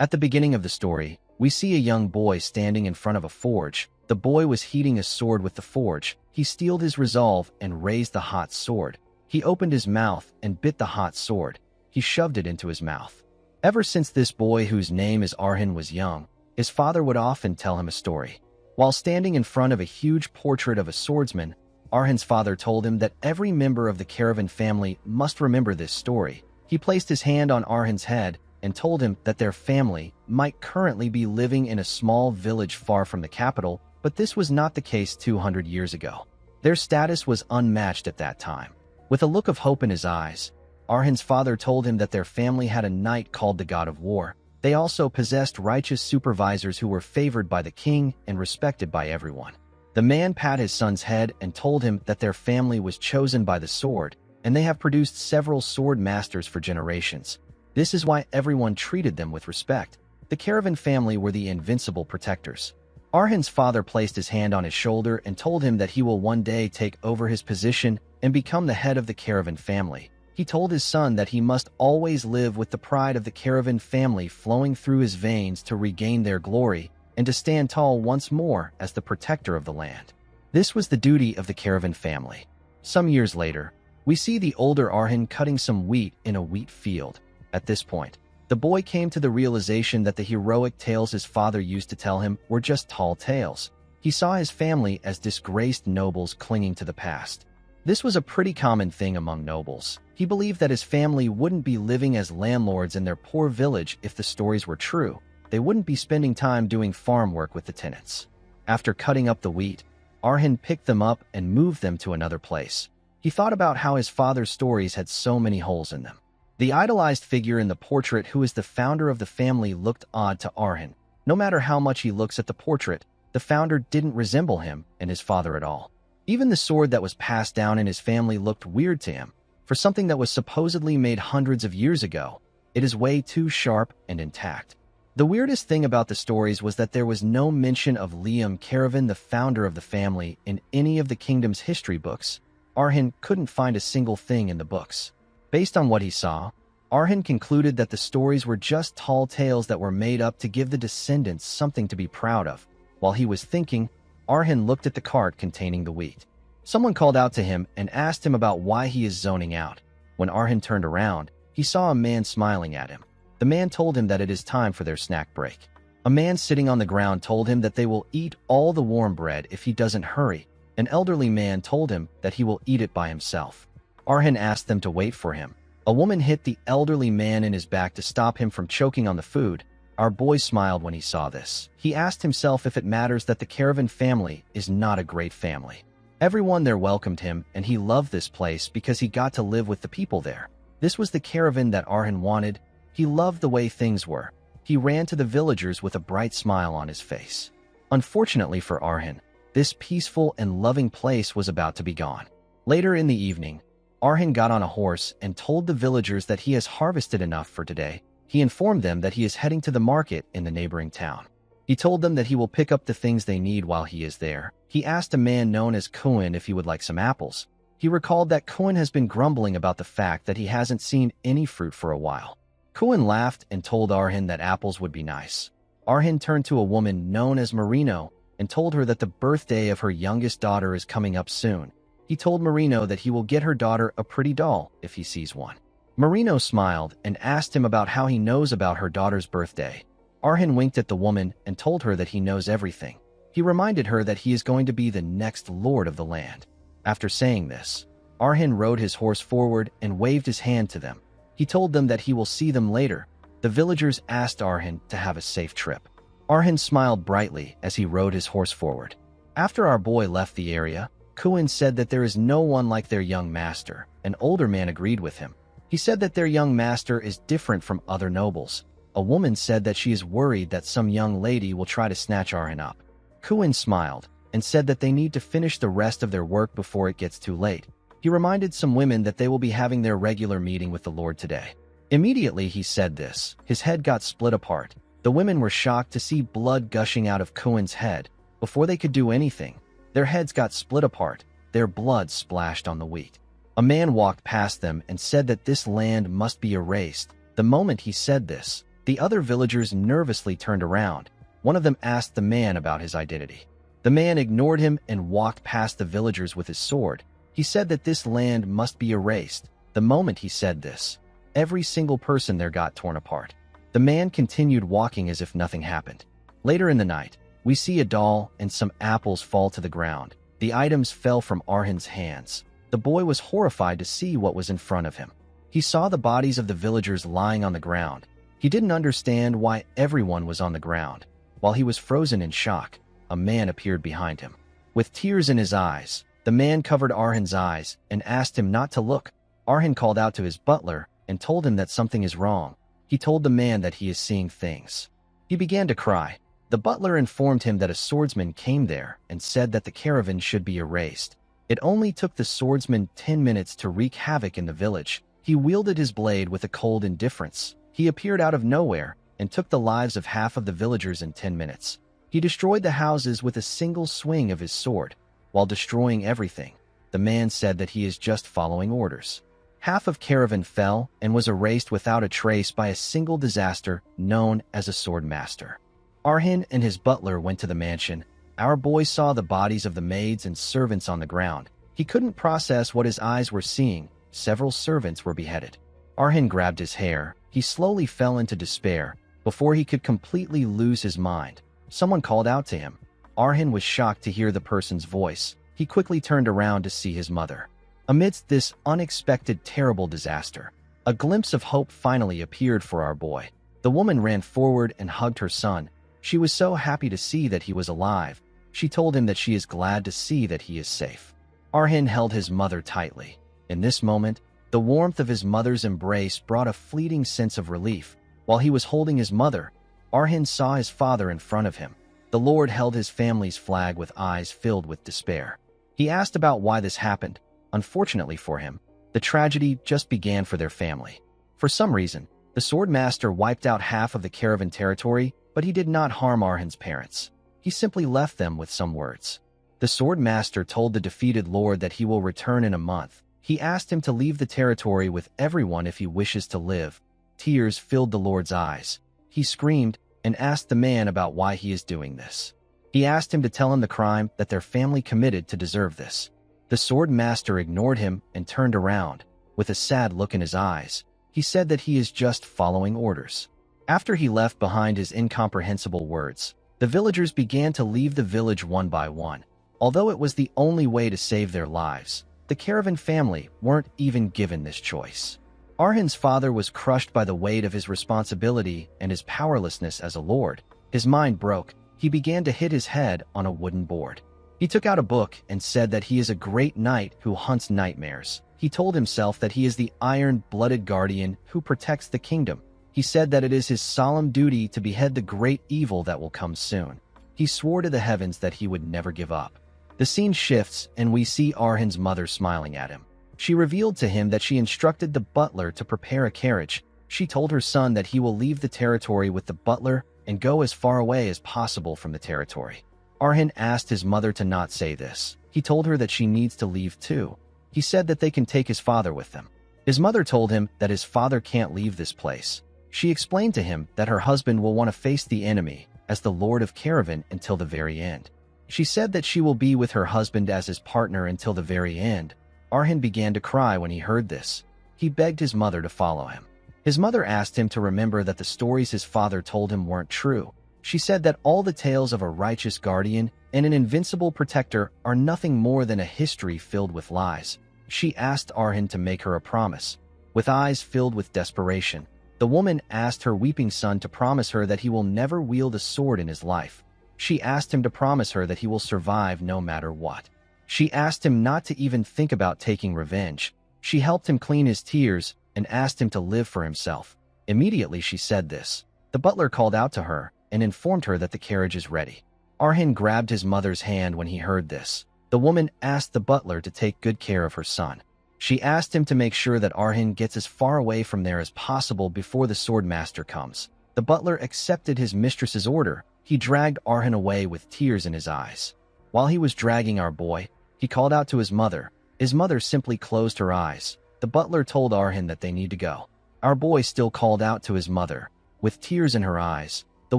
At the beginning of the story, we see a young boy standing in front of a forge. The boy was heating a sword with the forge. He steeled his resolve and raised the hot sword. He opened his mouth and bit the hot sword. He shoved it into his mouth. Ever since this boy, whose name is Arhan, was young, his father would often tell him a story. While standing in front of a huge portrait of a swordsman, Arhan's father told him that every member of the caravan family must remember this story. He placed his hand on Arhan's head and told him that their family might currently be living in a small village far from the capital, but this was not the case 200 years ago. Their status was unmatched at that time. With a look of hope in his eyes, Arhan's father told him that their family had a knight called the God of War. They also possessed righteous supervisors who were favored by the king and respected by everyone. The man pat his son's head and told him that their family was chosen by the sword, and they have produced several sword masters for generations. This is why everyone treated them with respect. The caravan family were the invincible protectors. Arhan's father placed his hand on his shoulder and told him that he will one day take over his position and become the head of the caravan family. He told his son that he must always live with the pride of the caravan family flowing through his veins to regain their glory and to stand tall once more as the protector of the land. This was the duty of the caravan family. Some years later, we see the older Arhan cutting some wheat in a wheat field. At this point, the boy came to the realization that the heroic tales his father used to tell him were just tall tales. He saw his family as disgraced nobles clinging to the past. This was a pretty common thing among nobles. He believed that his family wouldn't be living as landlords in their poor village if the stories were true. They wouldn't be spending time doing farm work with the tenants. After cutting up the wheat, Arhan picked them up and moved them to another place. He thought about how his father's stories had so many holes in them. The idolized figure in the portrait, who is the founder of the family, looked odd to Arhan. No matter how much he looks at the portrait, the founder didn't resemble him and his father at all. Even the sword that was passed down in his family looked weird to him. For something that was supposedly made hundreds of years ago, it is way too sharp and intact. The weirdest thing about the stories was that there was no mention of Liam Caravan, the founder of the family, in any of the kingdom's history books. Arhan couldn't find a single thing in the books. Based on what he saw, Arhan concluded that the stories were just tall tales that were made up to give the descendants something to be proud of. While he was thinking, Arhan looked at the cart containing the wheat. Someone called out to him and asked him about why he is zoning out. When Arhan turned around, he saw a man smiling at him. The man told him that it is time for their snack break. A man sitting on the ground told him that they will eat all the warm bread if he doesn't hurry. An elderly man told him that he will eat it by himself. Arhan asked them to wait for him. A woman hit the elderly man in his back to stop him from choking on the food. Our boy smiled when he saw this. He asked himself if it matters that the caravan family is not a great family. Everyone there welcomed him, and he loved this place because he got to live with the people there. This was the caravan that Arhan wanted. He loved the way things were. He ran to the villagers with a bright smile on his face. Unfortunately for Arhan, this peaceful and loving place was about to be gone. Later in the evening, Arhan got on a horse and told the villagers that he has harvested enough for today. He informed them that he is heading to the market in the neighboring town. He told them that he will pick up the things they need while he is there. He asked a man known as Kuan if he would like some apples. He recalled that Kuan has been grumbling about the fact that he hasn't seen any fruit for a while. Kuan laughed and told Arhan that apples would be nice. Arhan turned to a woman known as Marino and told her that the birthday of her youngest daughter is coming up soon. He told Marino that he will get her daughter a pretty doll if he sees one. Marino smiled and asked him about how he knows about her daughter's birthday. Arhan winked at the woman and told her that he knows everything. He reminded her that he is going to be the next lord of the land. After saying this, Arhan rode his horse forward and waved his hand to them. He told them that he will see them later. The villagers asked Arhan to have a safe trip. Arhan smiled brightly as he rode his horse forward. After our boy left the area, Kuan said that there is no one like their young master. An older man agreed with him. He said that their young master is different from other nobles. A woman said that she is worried that some young lady will try to snatch Arhan up. Kuan smiled and said that they need to finish the rest of their work before it gets too late. He reminded some women that they will be having their regular meeting with the Lord today. Immediately he said this, his head got split apart. The women were shocked to see blood gushing out of Kuan's head. Before they could do anything, their heads got split apart. Their blood splashed on the wheat. A man walked past them and said that this land must be erased. The moment he said this, The other villagers nervously turned around. One of them asked the man about his identity. The man ignored him and walked past the villagers with his sword. He said that this land must be erased. The moment he said this, every single person there got torn apart. The man continued walking as if nothing happened. Later in the night, we see a doll and some apples fall to the ground. The items fell from Arhin's hands. The boy was horrified to see what was in front of him. He saw the bodies of the villagers lying on the ground. He didn't understand why everyone was on the ground. While he was frozen in shock, a man appeared behind him. With tears in his eyes, the man covered Arhin's eyes and asked him not to look. Arhin called out to his butler and told him that something is wrong. He told the man that he is seeing things. He began to cry. The butler informed him that a swordsman came there and said that the caravan should be erased. It only took the swordsman 10 minutes to wreak havoc in the village. He wielded his blade with a cold indifference. He appeared out of nowhere and took the lives of half of the villagers in 10 minutes. He destroyed the houses with a single swing of his sword. While destroying everything, the man said that he is just following orders. Half of caravan fell and was erased without a trace by a single disaster known as a sword master. Arhin and his butler went to the mansion. Our boy saw the bodies of the maids and servants on the ground. He couldn't process what his eyes were seeing. Several servants were beheaded. Arhin grabbed his hair. He slowly fell into despair before he could completely lose his mind. Someone called out to him. Arhin was shocked to hear the person's voice. He quickly turned around to see his mother. Amidst this unexpected, terrible disaster, a glimpse of hope finally appeared for our boy. The woman ran forward and hugged her son. She was so happy to see that he was alive. She told him that she is glad to see that he is safe. Arhin held his mother tightly. In this moment, the warmth of his mother's embrace brought a fleeting sense of relief. While he was holding his mother, Arhin saw his father in front of him. The Lord held his family's flag with eyes filled with despair. He asked about why this happened. Unfortunately for him, the tragedy just began for their family. For some reason, the sword master wiped out half of the caravan territory, but he did not harm Arhin's parents. He simply left them with some words. The sword master told the defeated lord that he will return in a month. He asked him to leave the territory with everyone if he wishes to live. Tears filled the lord's eyes. He screamed and asked the man about why he is doing this. He asked him to tell him the crime that their family committed to deserve this. The sword master ignored him and turned around. With a sad look in his eyes, he said that he is just following orders. After he left behind his incomprehensible words, the villagers began to leave the village one by one. Although it was the only way to save their lives, the caravan family weren't even given this choice. Arhin's father was crushed by the weight of his responsibility and his powerlessness as a lord. His mind broke. He began to hit his head on a wooden board. He took out a book and said that he is a great knight who hunts nightmares. He told himself that he is the iron-blooded guardian who protects the kingdom. He said that it is his solemn duty to behead the great evil that will come soon. He swore to the heavens that he would never give up. The scene shifts and we see Arhin's mother smiling at him. She revealed to him that she instructed the butler to prepare a carriage. She told her son that he will leave the territory with the butler and go as far away as possible from the territory. Arhin asked his mother to not say this. He told her that she needs to leave too. He said that they can take his father with them. His mother told him that his father can't leave this place. She explained to him that her husband will want to face the enemy as the Lord of Caravan until the very end. She said that she will be with her husband as his partner until the very end. Arhin began to cry when he heard this. He begged his mother to follow him. His mother asked him to remember that the stories his father told him weren't true. She said that all the tales of a righteous guardian and an invincible protector are nothing more than a history filled with lies. She asked Arhin to make her a promise. With eyes filled with desperation, the woman asked her weeping son to promise her that he will never wield a sword in his life. She asked him to promise her that he will survive no matter what. She asked him not to even think about taking revenge. She helped him clean his tears and asked him to live for himself. Immediately she said this, the butler called out to her and informed her that the carriage is ready. Arhin grabbed his mother's hand when he heard this. The woman asked the butler to take good care of her son. She asked him to make sure that Arhin gets as far away from there as possible before the sword master comes. The butler accepted his mistress's order. He dragged Arhin away with tears in his eyes. While he was dragging our boy, he called out to his mother. His mother simply closed her eyes. The butler told Arhin that they need to go. Our boy still called out to his mother. With tears in her eyes, the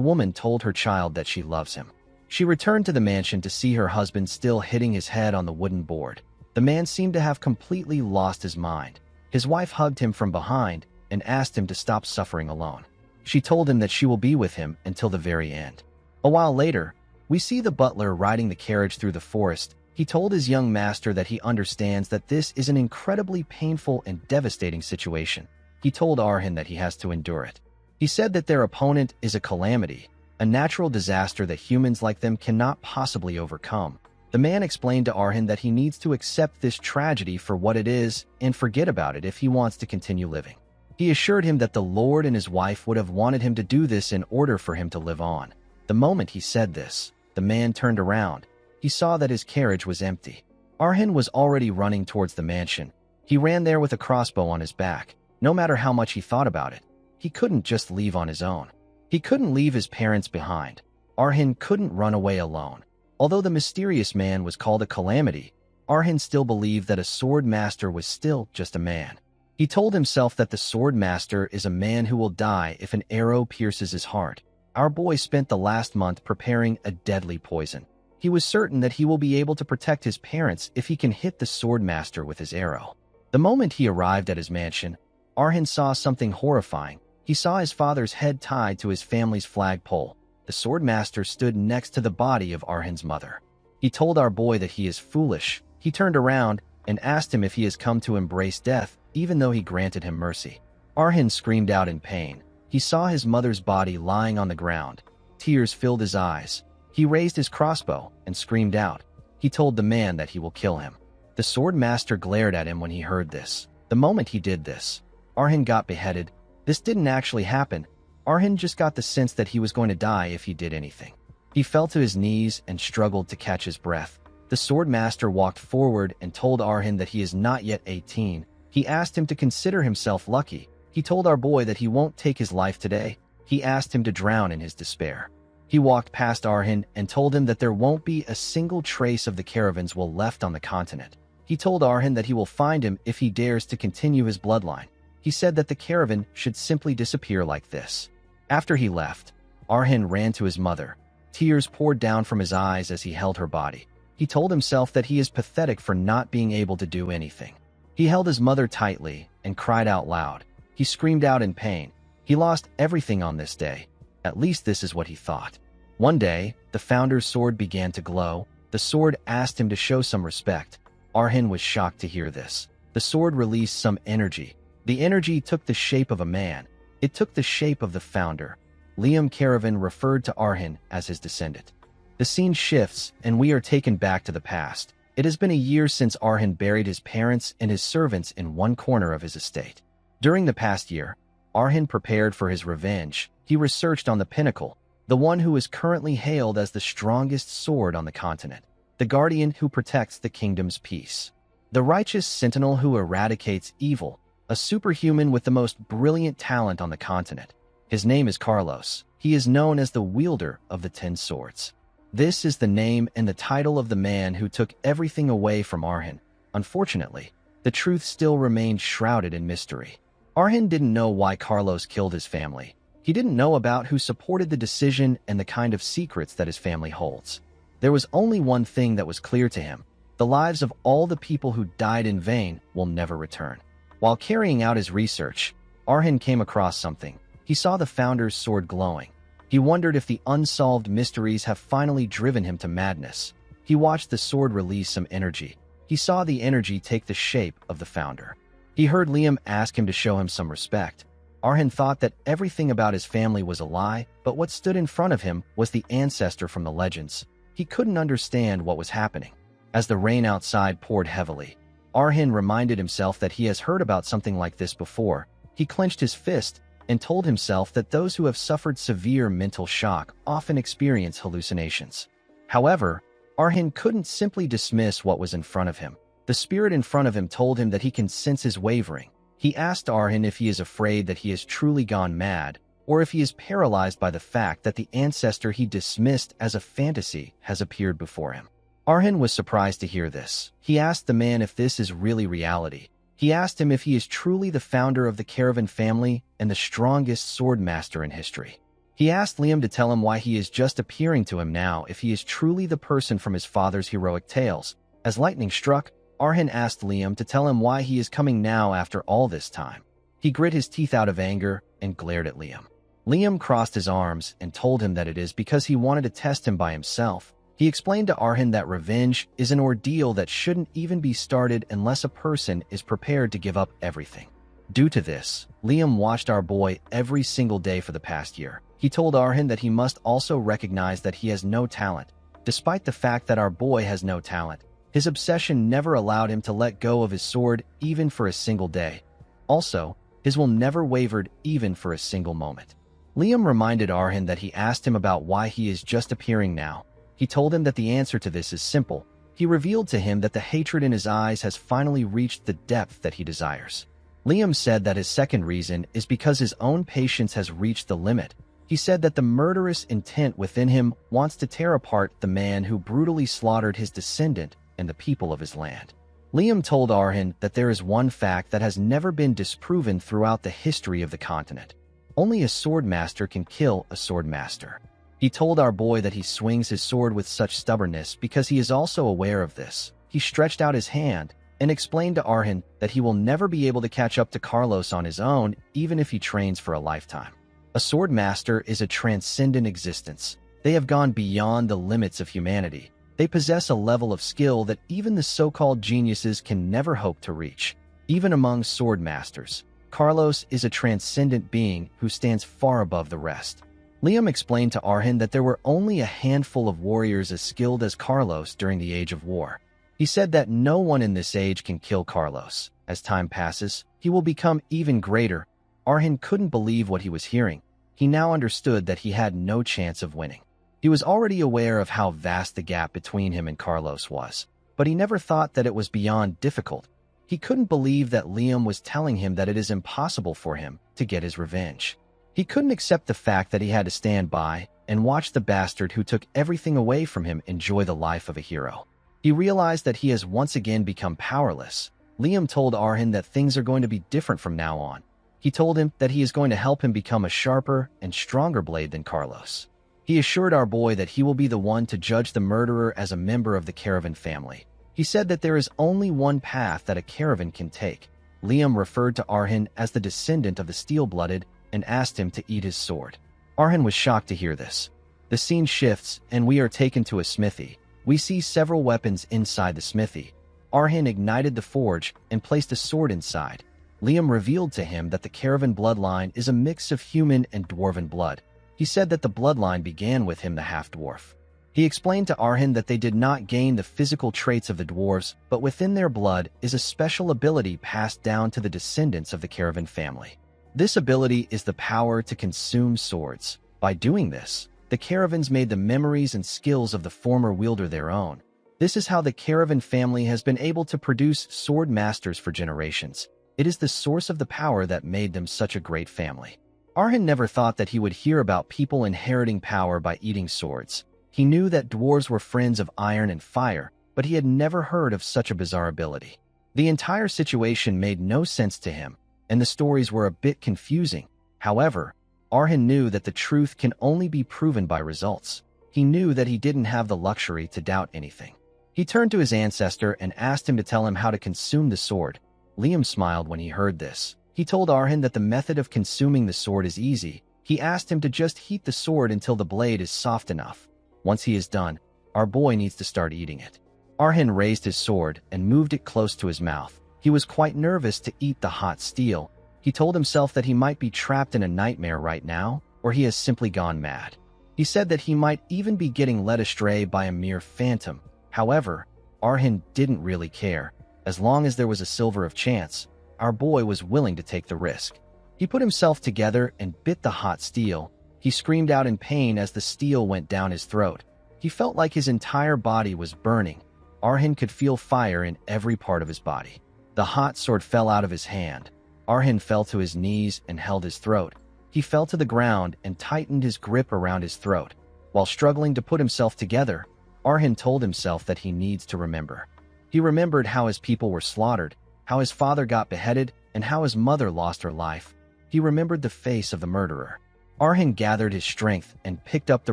woman told her child that she loves him. She returned to the mansion to see her husband still hitting his head on the wooden board. The man seemed to have completely lost his mind. His wife hugged him from behind and asked him to stop suffering alone. She told him that she will be with him until the very end. A while later, we see the butler riding the carriage through the forest. He told his young master that he understands that this is an incredibly painful and devastating situation. He told Arhin that he has to endure it. He said that their opponent is a calamity, a natural disaster that humans like them cannot possibly overcome. The man explained to Arhin that he needs to accept this tragedy for what it is and forget about it if he wants to continue living. He assured him that the Lord and his wife would have wanted him to do this in order for him to live on. The moment he said this, the man turned around. He saw that his carriage was empty. Arhin was already running towards the mansion. He ran there with a crossbow on his back. No matter how much he thought about it, he couldn't just leave on his own. He couldn't leave his parents behind. Arhin couldn't run away alone. Although the mysterious man was called a calamity, Arhin still believed that a sword master was still just a man. He told himself that the sword master is a man who will die if an arrow pierces his heart. Our boy spent the last month preparing a deadly poison. He was certain that he will be able to protect his parents if he can hit the sword master with his arrow. The moment he arrived at his mansion, Arhin saw something horrifying. He saw his father's head tied to his family's flagpole. The sword master stood next to the body of Arhin's mother. He told our boy that he is foolish. He turned around and asked him if he has come to embrace death, even though he granted him mercy. Arhin screamed out in pain. He saw his mother's body lying on the ground. Tears filled his eyes. He raised his crossbow and screamed out. He told the man that he will kill him. The sword master glared at him when he heard this. The moment he did this, Arhin got beheaded. This didn't actually happen. Arhin just got the sense that he was going to die if he did anything. He fell to his knees and struggled to catch his breath. The sword master walked forward and told Arhin that he is not yet 18. He asked him to consider himself lucky. He told our boy that he won't take his life today. He asked him to drown in his despair. He walked past Arhin and told him that there won't be a single trace of the caravans left on the continent. He told Arhin that he will find him if he dares to continue his bloodline. He said that the caravan should simply disappear like this. After he left, Arhin ran to his mother. Tears poured down from his eyes as he held her body. He told himself that he is pathetic for not being able to do anything. He held his mother tightly and cried out loud. He screamed out in pain. He lost everything on this day. At least this is what he thought. One day, the founder's sword began to glow. The sword asked him to show some respect. Arhin was shocked to hear this. The sword released some energy. The energy took the shape of a man. It took the shape of the founder. Liam Caravan referred to Arhin as his descendant. The scene shifts, and we are taken back to the past. It has been a year since Arhin buried his parents and his servants in one corner of his estate. During the past year, Arhin prepared for his revenge. He researched on the pinnacle, the one who is currently hailed as the strongest sword on the continent, the guardian who protects the kingdom's peace, the righteous sentinel who eradicates evil, a superhuman with the most brilliant talent on the continent. His name is Carlos. He is known as the wielder of the 10 swords. This is the name and the title of the man who took everything away from Arhin. Unfortunately, the truth still remained shrouded in mystery. Arhin didn't know why Carlos killed his family. He didn't know about who supported the decision and the kind of secrets that his family holds. There was only one thing that was clear to him. The lives of all the people who died in vain will never return. While carrying out his research, Arhin came across something. He saw the founder's sword glowing. He wondered if the unsolved mysteries have finally driven him to madness. He watched the sword release some energy. He saw the energy take the shape of the founder. He heard Liam ask him to show him some respect. Arhin thought that everything about his family was a lie, but what stood in front of him was the ancestor from the legends. He couldn't understand what was happening. As the rain outside poured heavily, Arhin reminded himself that he has heard about something like this before. He clenched his fist and told himself that those who have suffered severe mental shock often experience hallucinations. However, Arhin couldn't simply dismiss what was in front of him. The spirit in front of him told him that he can sense his wavering. He asked Arhin if he is afraid that he has truly gone mad, or if he is paralyzed by the fact that the ancestor he dismissed as a fantasy has appeared before him. Arhin was surprised to hear this. He asked the man if this is really reality. He asked him if he is truly the founder of the caravan family and the strongest sword master in history. He asked Liam to tell him why he is just appearing to him now if he is truly the person from his father's heroic tales. As lightning struck, Arhan asked Liam to tell him why he is coming now after all this time. He grit his teeth out of anger and glared at Liam. Liam crossed his arms and told him that it is because he wanted to test him by himself. He explained to Arhan that revenge is an ordeal that shouldn't even be started unless a person is prepared to give up everything. Due to this, Liam watched our boy every single day for the past year. He told Arhan that he must also recognize that he has no talent. Despite the fact that our boy has no talent, his obsession never allowed him to let go of his sword even for a single day. Also, his will never wavered even for a single moment. Liam reminded Arhan that he asked him about why he is just appearing now. He told him that the answer to this is simple. He revealed to him that the hatred in his eyes has finally reached the depth that he desires. Liam said that his second reason is because his own patience has reached the limit. He said that the murderous intent within him wants to tear apart the man who brutally slaughtered his descendant and the people of his land. Liam told Arhan that there is one fact that has never been disproven throughout the history of the continent. Only a sword master can kill a sword master. He told our boy that he swings his sword with such stubbornness because he is also aware of this. He stretched out his hand and explained to Arhan that he will never be able to catch up to Carlos on his own, even if he trains for a lifetime. A sword master is a transcendent existence. They have gone beyond the limits of humanity. They possess a level of skill that even the so-called geniuses can never hope to reach. Even among sword masters, Carlos is a transcendent being who stands far above the rest. Liam explained to Arhan that there were only a handful of warriors as skilled as Carlos during the Age of War. He said that no one in this age can kill Carlos. As time passes, he will become even greater. Arhan couldn't believe what he was hearing. He now understood that he had no chance of winning. He was already aware of how vast the gap between him and Carlos was, but he never thought that it was beyond difficult. He couldn't believe that Liam was telling him that it is impossible for him to get his revenge. He couldn't accept the fact that he had to stand by and watch the bastard who took everything away from him enjoy the life of a hero. He realized that he has once again become powerless. Liam told Arhan that things are going to be different from now on. He told him that he is going to help him become a sharper and stronger blade than Carlos. He assured our boy that he will be the one to judge the murderer as a member of the caravan family. He said that there is only one path that a caravan can take. Liam referred to Arhan as the descendant of the steel-blooded and asked him to eat his sword. Arhan was shocked to hear this. The scene shifts and we are taken to a smithy. We see several weapons inside the smithy. Arhan ignited the forge and placed a sword inside. Liam revealed to him that the caravan bloodline is a mix of human and dwarven blood. He said that the bloodline began with him, the half-dwarf. He explained to Arhan that they did not gain the physical traits of the dwarves, but within their blood is a special ability passed down to the descendants of the caravan family. This ability is the power to consume swords. By doing this, the caravans made the memories and skills of the former wielder their own. This is how the caravan family has been able to produce sword masters for generations. It is the source of the power that made them such a great family. Arhan never thought that he would hear about people inheriting power by eating swords. He knew that dwarves were friends of iron and fire, but he had never heard of such a bizarre ability. The entire situation made no sense to him, and the stories were a bit confusing. However, Arhan knew that the truth can only be proven by results. He knew that he didn't have the luxury to doubt anything. He turned to his ancestor and asked him to tell him how to consume the sword. Liam smiled when he heard this. He told Arhan that the method of consuming the sword is easy. He asked him to just heat the sword until the blade is soft enough. Once he is done, our boy needs to start eating it. Arhan raised his sword and moved it close to his mouth. He was quite nervous to eat the hot steel. He told himself that he might be trapped in a nightmare right now, or he has simply gone mad. He said that he might even be getting led astray by a mere phantom. However, Arhan didn't really care. As long as there was a sliver of chance, our boy was willing to take the risk. He put himself together and bit the hot steel. He screamed out in pain as the steel went down his throat. He felt like his entire body was burning. Arhan could feel fire in every part of his body. The hot sword fell out of his hand. Arhan fell to his knees and held his throat. He fell to the ground and tightened his grip around his throat. While struggling to put himself together, Arhan told himself that he needs to remember. He remembered how his people were slaughtered, how his father got beheaded, and how his mother lost her life. He remembered the face of the murderer. Arhin gathered his strength and picked up the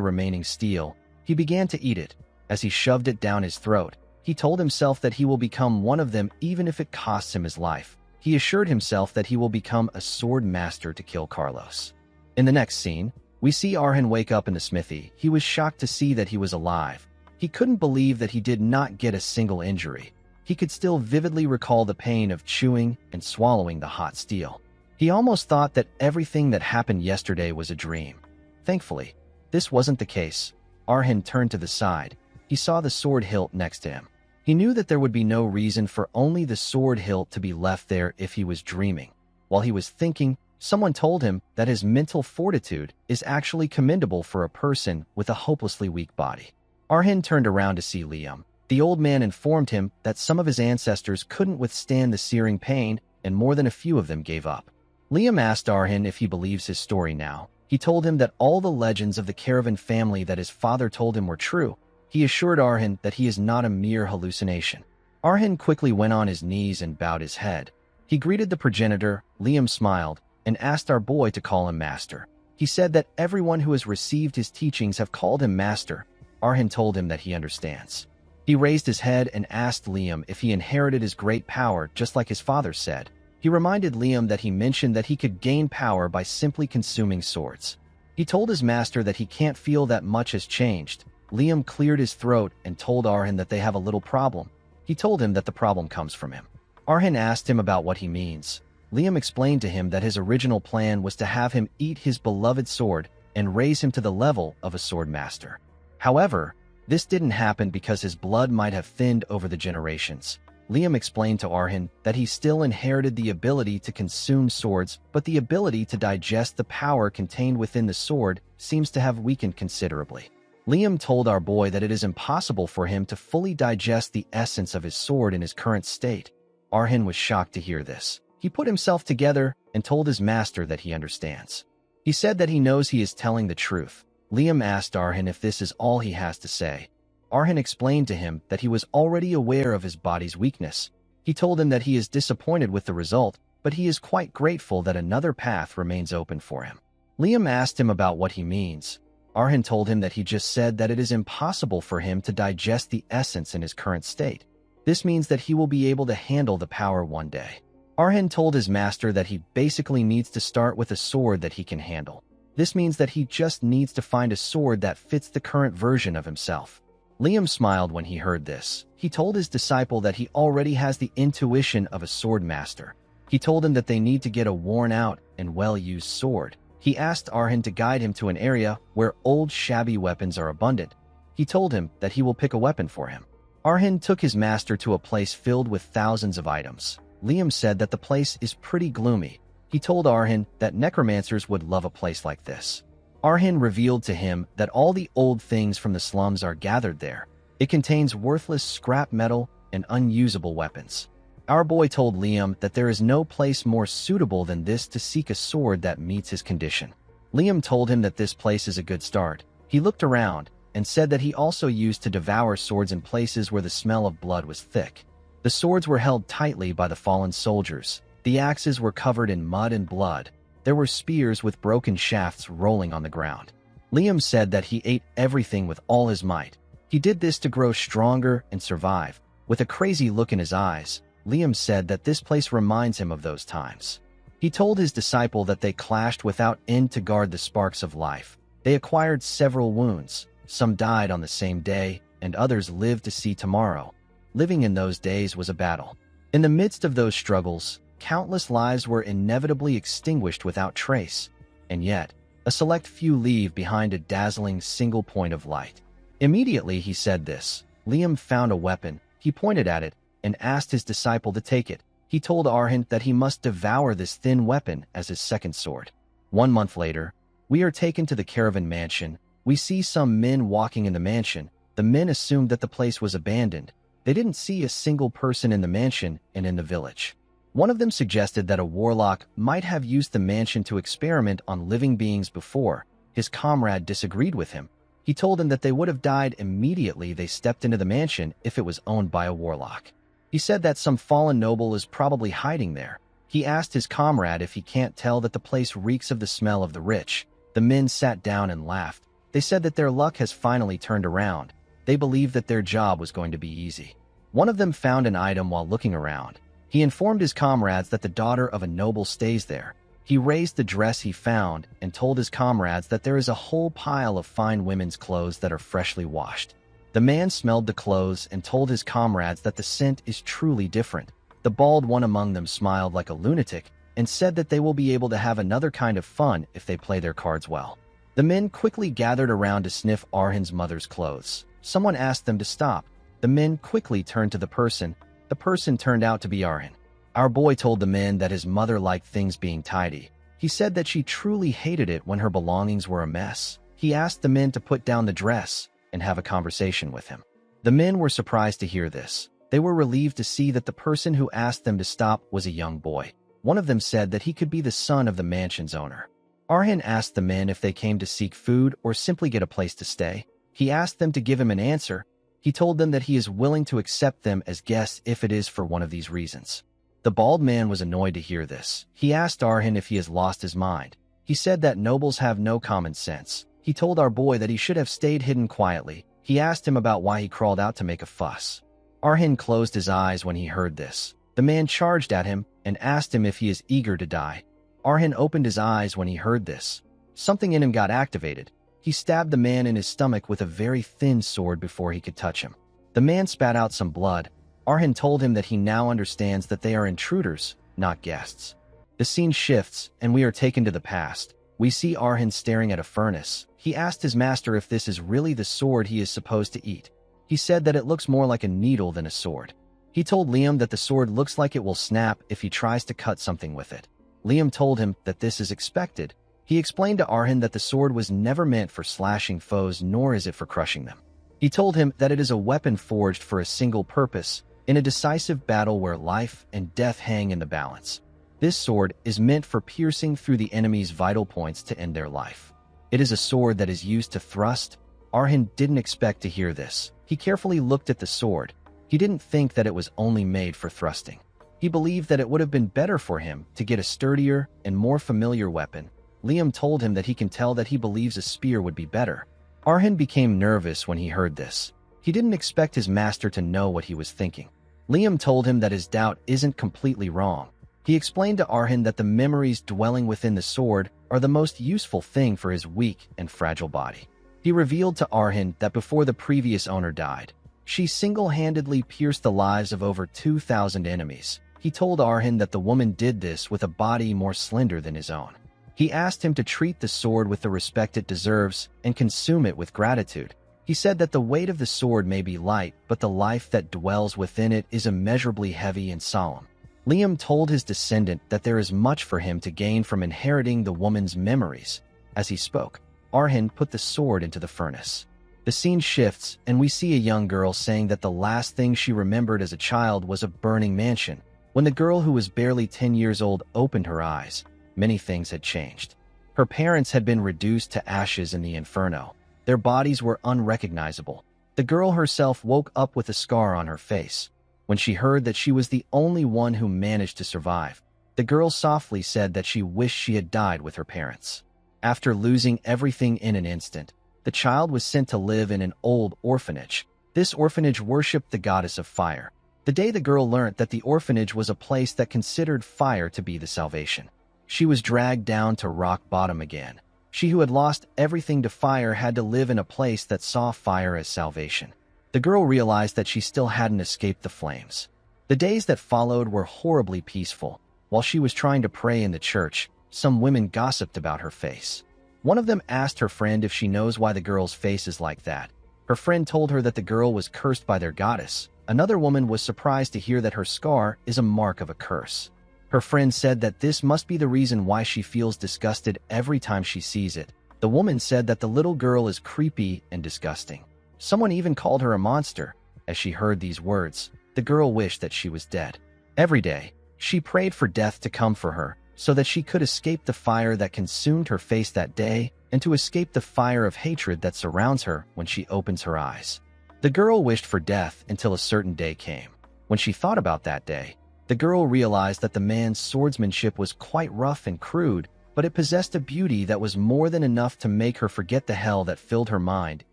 remaining steel. He began to eat it. As he shoved it down his throat, he told himself that he will become one of them even if it costs him his life. He assured himself that he will become a sword master to kill Carlos. In the next scene, we see Arhin wake up in the smithy. He was shocked to see that he was alive. He couldn't believe that he did not get a single injury. He could still vividly recall the pain of chewing and swallowing the hot steel. He almost thought that everything that happened yesterday was a dream. Thankfully, this wasn't the case. Arhin turned to the side. He saw the sword hilt next to him. He knew that there would be no reason for only the sword hilt to be left there if he was dreaming. While he was thinking, someone told him that his mental fortitude is actually commendable for a person with a hopelessly weak body. Arhin turned around to see Liam. The old man informed him that some of his ancestors couldn't withstand the searing pain, and more than a few of them gave up. Liam asked Arhin if he believes his story now. He told him that all the legends of the Caravan family that his father told him were true. He assured Arhin that he is not a mere hallucination. Arhin quickly went on his knees and bowed his head. He greeted the progenitor. Liam smiled and asked our boy to call him master. He said that everyone who has received his teachings have called him master. Arhin told him that he understands. He raised his head and asked Liam if he inherited his great power just like his father said. He reminded Liam that he mentioned that he could gain power by simply consuming swords. He told his master that he can't feel that much has changed. Liam cleared his throat and told Arhin that they have a little problem. He told him that the problem comes from him. Arhin asked him about what he means. Liam explained to him that his original plan was to have him eat his beloved sword and raise him to the level of a sword master. However, this didn't happen because his blood might have thinned over the generations. Liam explained to Arhin that he still inherited the ability to consume swords, but the ability to digest the power contained within the sword seems to have weakened considerably. Liam told our boy that it is impossible for him to fully digest the essence of his sword in his current state. Arhin was shocked to hear this. He put himself together and told his master that he understands. He said that he knows he is telling the truth. Liam asked Arhin if this is all he has to say. Arhin explained to him that he was already aware of his body's weakness. He told him that he is disappointed with the result, but he is quite grateful that another path remains open for him. Liam asked him about what he means. Arhin told him that he just said that it is impossible for him to digest the essence in his current state. This means that he will be able to handle the power one day. Arhin told his master that he basically needs to start with a sword that he can handle. This means that he just needs to find a sword that fits the current version of himself. Liam smiled when he heard this. He told his disciple that he already has the intuition of a sword master. He told him that they need to get a worn-out and well-used sword. He asked Arhin to guide him to an area where old shabby weapons are abundant. He told him that he will pick a weapon for him. Arhin took his master to a place filled with thousands of items. Liam said that the place is pretty gloomy. He told Arhin that necromancers would love a place like this. Arhin revealed to him that all the old things from the slums are gathered there. It contains worthless scrap metal and unusable weapons. Our boy told Liam that there is no place more suitable than this to seek a sword that meets his condition. Liam told him that this place is a good start. He looked around and said that he also used to devour swords in places where the smell of blood was thick. The swords were held tightly by the fallen soldiers. The axes were covered in mud and blood. There were spears with broken shafts rolling on the ground. Liam said that he ate everything with all his might. He did this to grow stronger and survive. With a crazy look in his eyes, Liam said that this place reminds him of those times. He told his disciple that they clashed without end to guard the sparks of life. They acquired several wounds. Some died on the same day, and others lived to see tomorrow. Living in those days was a battle. In the midst of those struggles, countless lives were inevitably extinguished without trace. And yet, a select few leave behind a dazzling single point of light. Immediately he said this. Liam found a weapon. He pointed at it and asked his disciple to take it. He told Arhin that he must devour this thin weapon as his second sword. 1 month later, we are taken to the Caravan mansion. We see some men walking in the mansion. The men assumed that the place was abandoned. They didn't see a single person in the mansion and in the village. One of them suggested that a warlock might have used the mansion to experiment on living beings before. His comrade disagreed with him. He told him that they would have died immediately they stepped into the mansion if it was owned by a warlock. He said that some fallen noble is probably hiding there. He asked his comrade if he can't tell that the place reeks of the smell of the rich. The men sat down and laughed. They said that their luck has finally turned around. They believed that their job was going to be easy. One of them found an item while looking around. He informed his comrades that the daughter of a noble stays there. He raised the dress he found and told his comrades that there is a whole pile of fine women's clothes that are freshly washed. The man smelled the clothes and told his comrades that the scent is truly different. The bald one among them smiled like a lunatic and said that they will be able to have another kind of fun if they play their cards well. The men quickly gathered around to sniff Arhin's mother's clothes. Someone asked them to stop. The men quickly turned to the person. The person turned out to be Arhin. Our boy told the men that his mother liked things being tidy. He said that she truly hated it when her belongings were a mess. He asked the men to put down the dress and have a conversation with him. The men were surprised to hear this. They were relieved to see that the person who asked them to stop was a young boy. One of them said that he could be the son of the mansion's owner. Arhin asked the men if they came to seek food or simply get a place to stay. He asked them to give him an answer. He told them that he is willing to accept them as guests if it is for one of these reasons. The bald man was annoyed to hear this. He asked Arhin if he has lost his mind. He said that nobles have no common sense. He told our boy that he should have stayed hidden quietly. He asked him about why he crawled out to make a fuss. Arhin closed his eyes when he heard this. The man charged at him and asked him if he is eager to die. Arhin opened his eyes when he heard this. Something in him got activated. He stabbed the man in his stomach with a very thin sword before he could touch him. The man spat out some blood. Arhin told him that he now understands that they are intruders, not guests. The scene shifts, and we are taken to the past. We see Arhin staring at a furnace. He asked his master if this is really the sword he is supposed to eat. He said that it looks more like a needle than a sword. He told Liam that the sword looks like it will snap if he tries to cut something with it. Liam told him that this is expected. He explained to Arhin that the sword was never meant for slashing foes, nor is it for crushing them. He told him that it is a weapon forged for a single purpose, in a decisive battle where life and death hang in the balance. This sword is meant for piercing through the enemy's vital points to end their life. It is a sword that is used to thrust. Arhin didn't expect to hear this. He carefully looked at the sword. He didn't think that it was only made for thrusting. He believed that it would have been better for him to get a sturdier and more familiar weapon. Liam told him that he can tell that he believes a spear would be better. Arhin became nervous when he heard this. He didn't expect his master to know what he was thinking. Liam told him that his doubt isn't completely wrong. He explained to Arhin that the memories dwelling within the sword are the most useful thing for his weak and fragile body. He revealed to Arhin that before the previous owner died, she single-handedly pierced the lives of over 2,000 enemies. He told Arhin that the woman did this with a body more slender than his own. He asked him to treat the sword with the respect it deserves and consume it with gratitude. He said that the weight of the sword may be light, but the life that dwells within it is immeasurably heavy and solemn. Liam told his descendant that there is much for him to gain from inheriting the woman's memories. As he spoke, Arhin put the sword into the furnace. The scene shifts, and we see a young girl saying that the last thing she remembered as a child was a burning mansion. When the girl who was barely 10 years old opened her eyes, many things had changed. Her parents had been reduced to ashes in the inferno. Their bodies were unrecognizable. The girl herself woke up with a scar on her face. When she heard that she was the only one who managed to survive, the girl softly said that she wished she had died with her parents. After losing everything in an instant, the child was sent to live in an old orphanage. This orphanage worshipped the goddess of fire. The day the girl learned that the orphanage was a place that considered fire to be the salvation, she was dragged down to rock bottom again. She who had lost everything to fire had to live in a place that saw fire as salvation. The girl realized that she still hadn't escaped the flames. The days that followed were horribly peaceful. While she was trying to pray in the church, some women gossiped about her face. One of them asked her friend if she knows why the girl's face is like that. Her friend told her that the girl was cursed by their goddess. Another woman was surprised to hear that her scar is a mark of a curse. Her friend said that this must be the reason why she feels disgusted every time she sees it. The woman said that the little girl is creepy and disgusting. Someone even called her a monster. As she heard these words, the girl wished that she was dead. Every day, she prayed for death to come for her, so that she could escape the fire that consumed her face that day, and to escape the fire of hatred that surrounds her when she opens her eyes. The girl wished for death until a certain day came. When she thought about that day, the girl realized that the man's swordsmanship was quite rough and crude, but it possessed a beauty that was more than enough to make her forget the hell that filled her mind,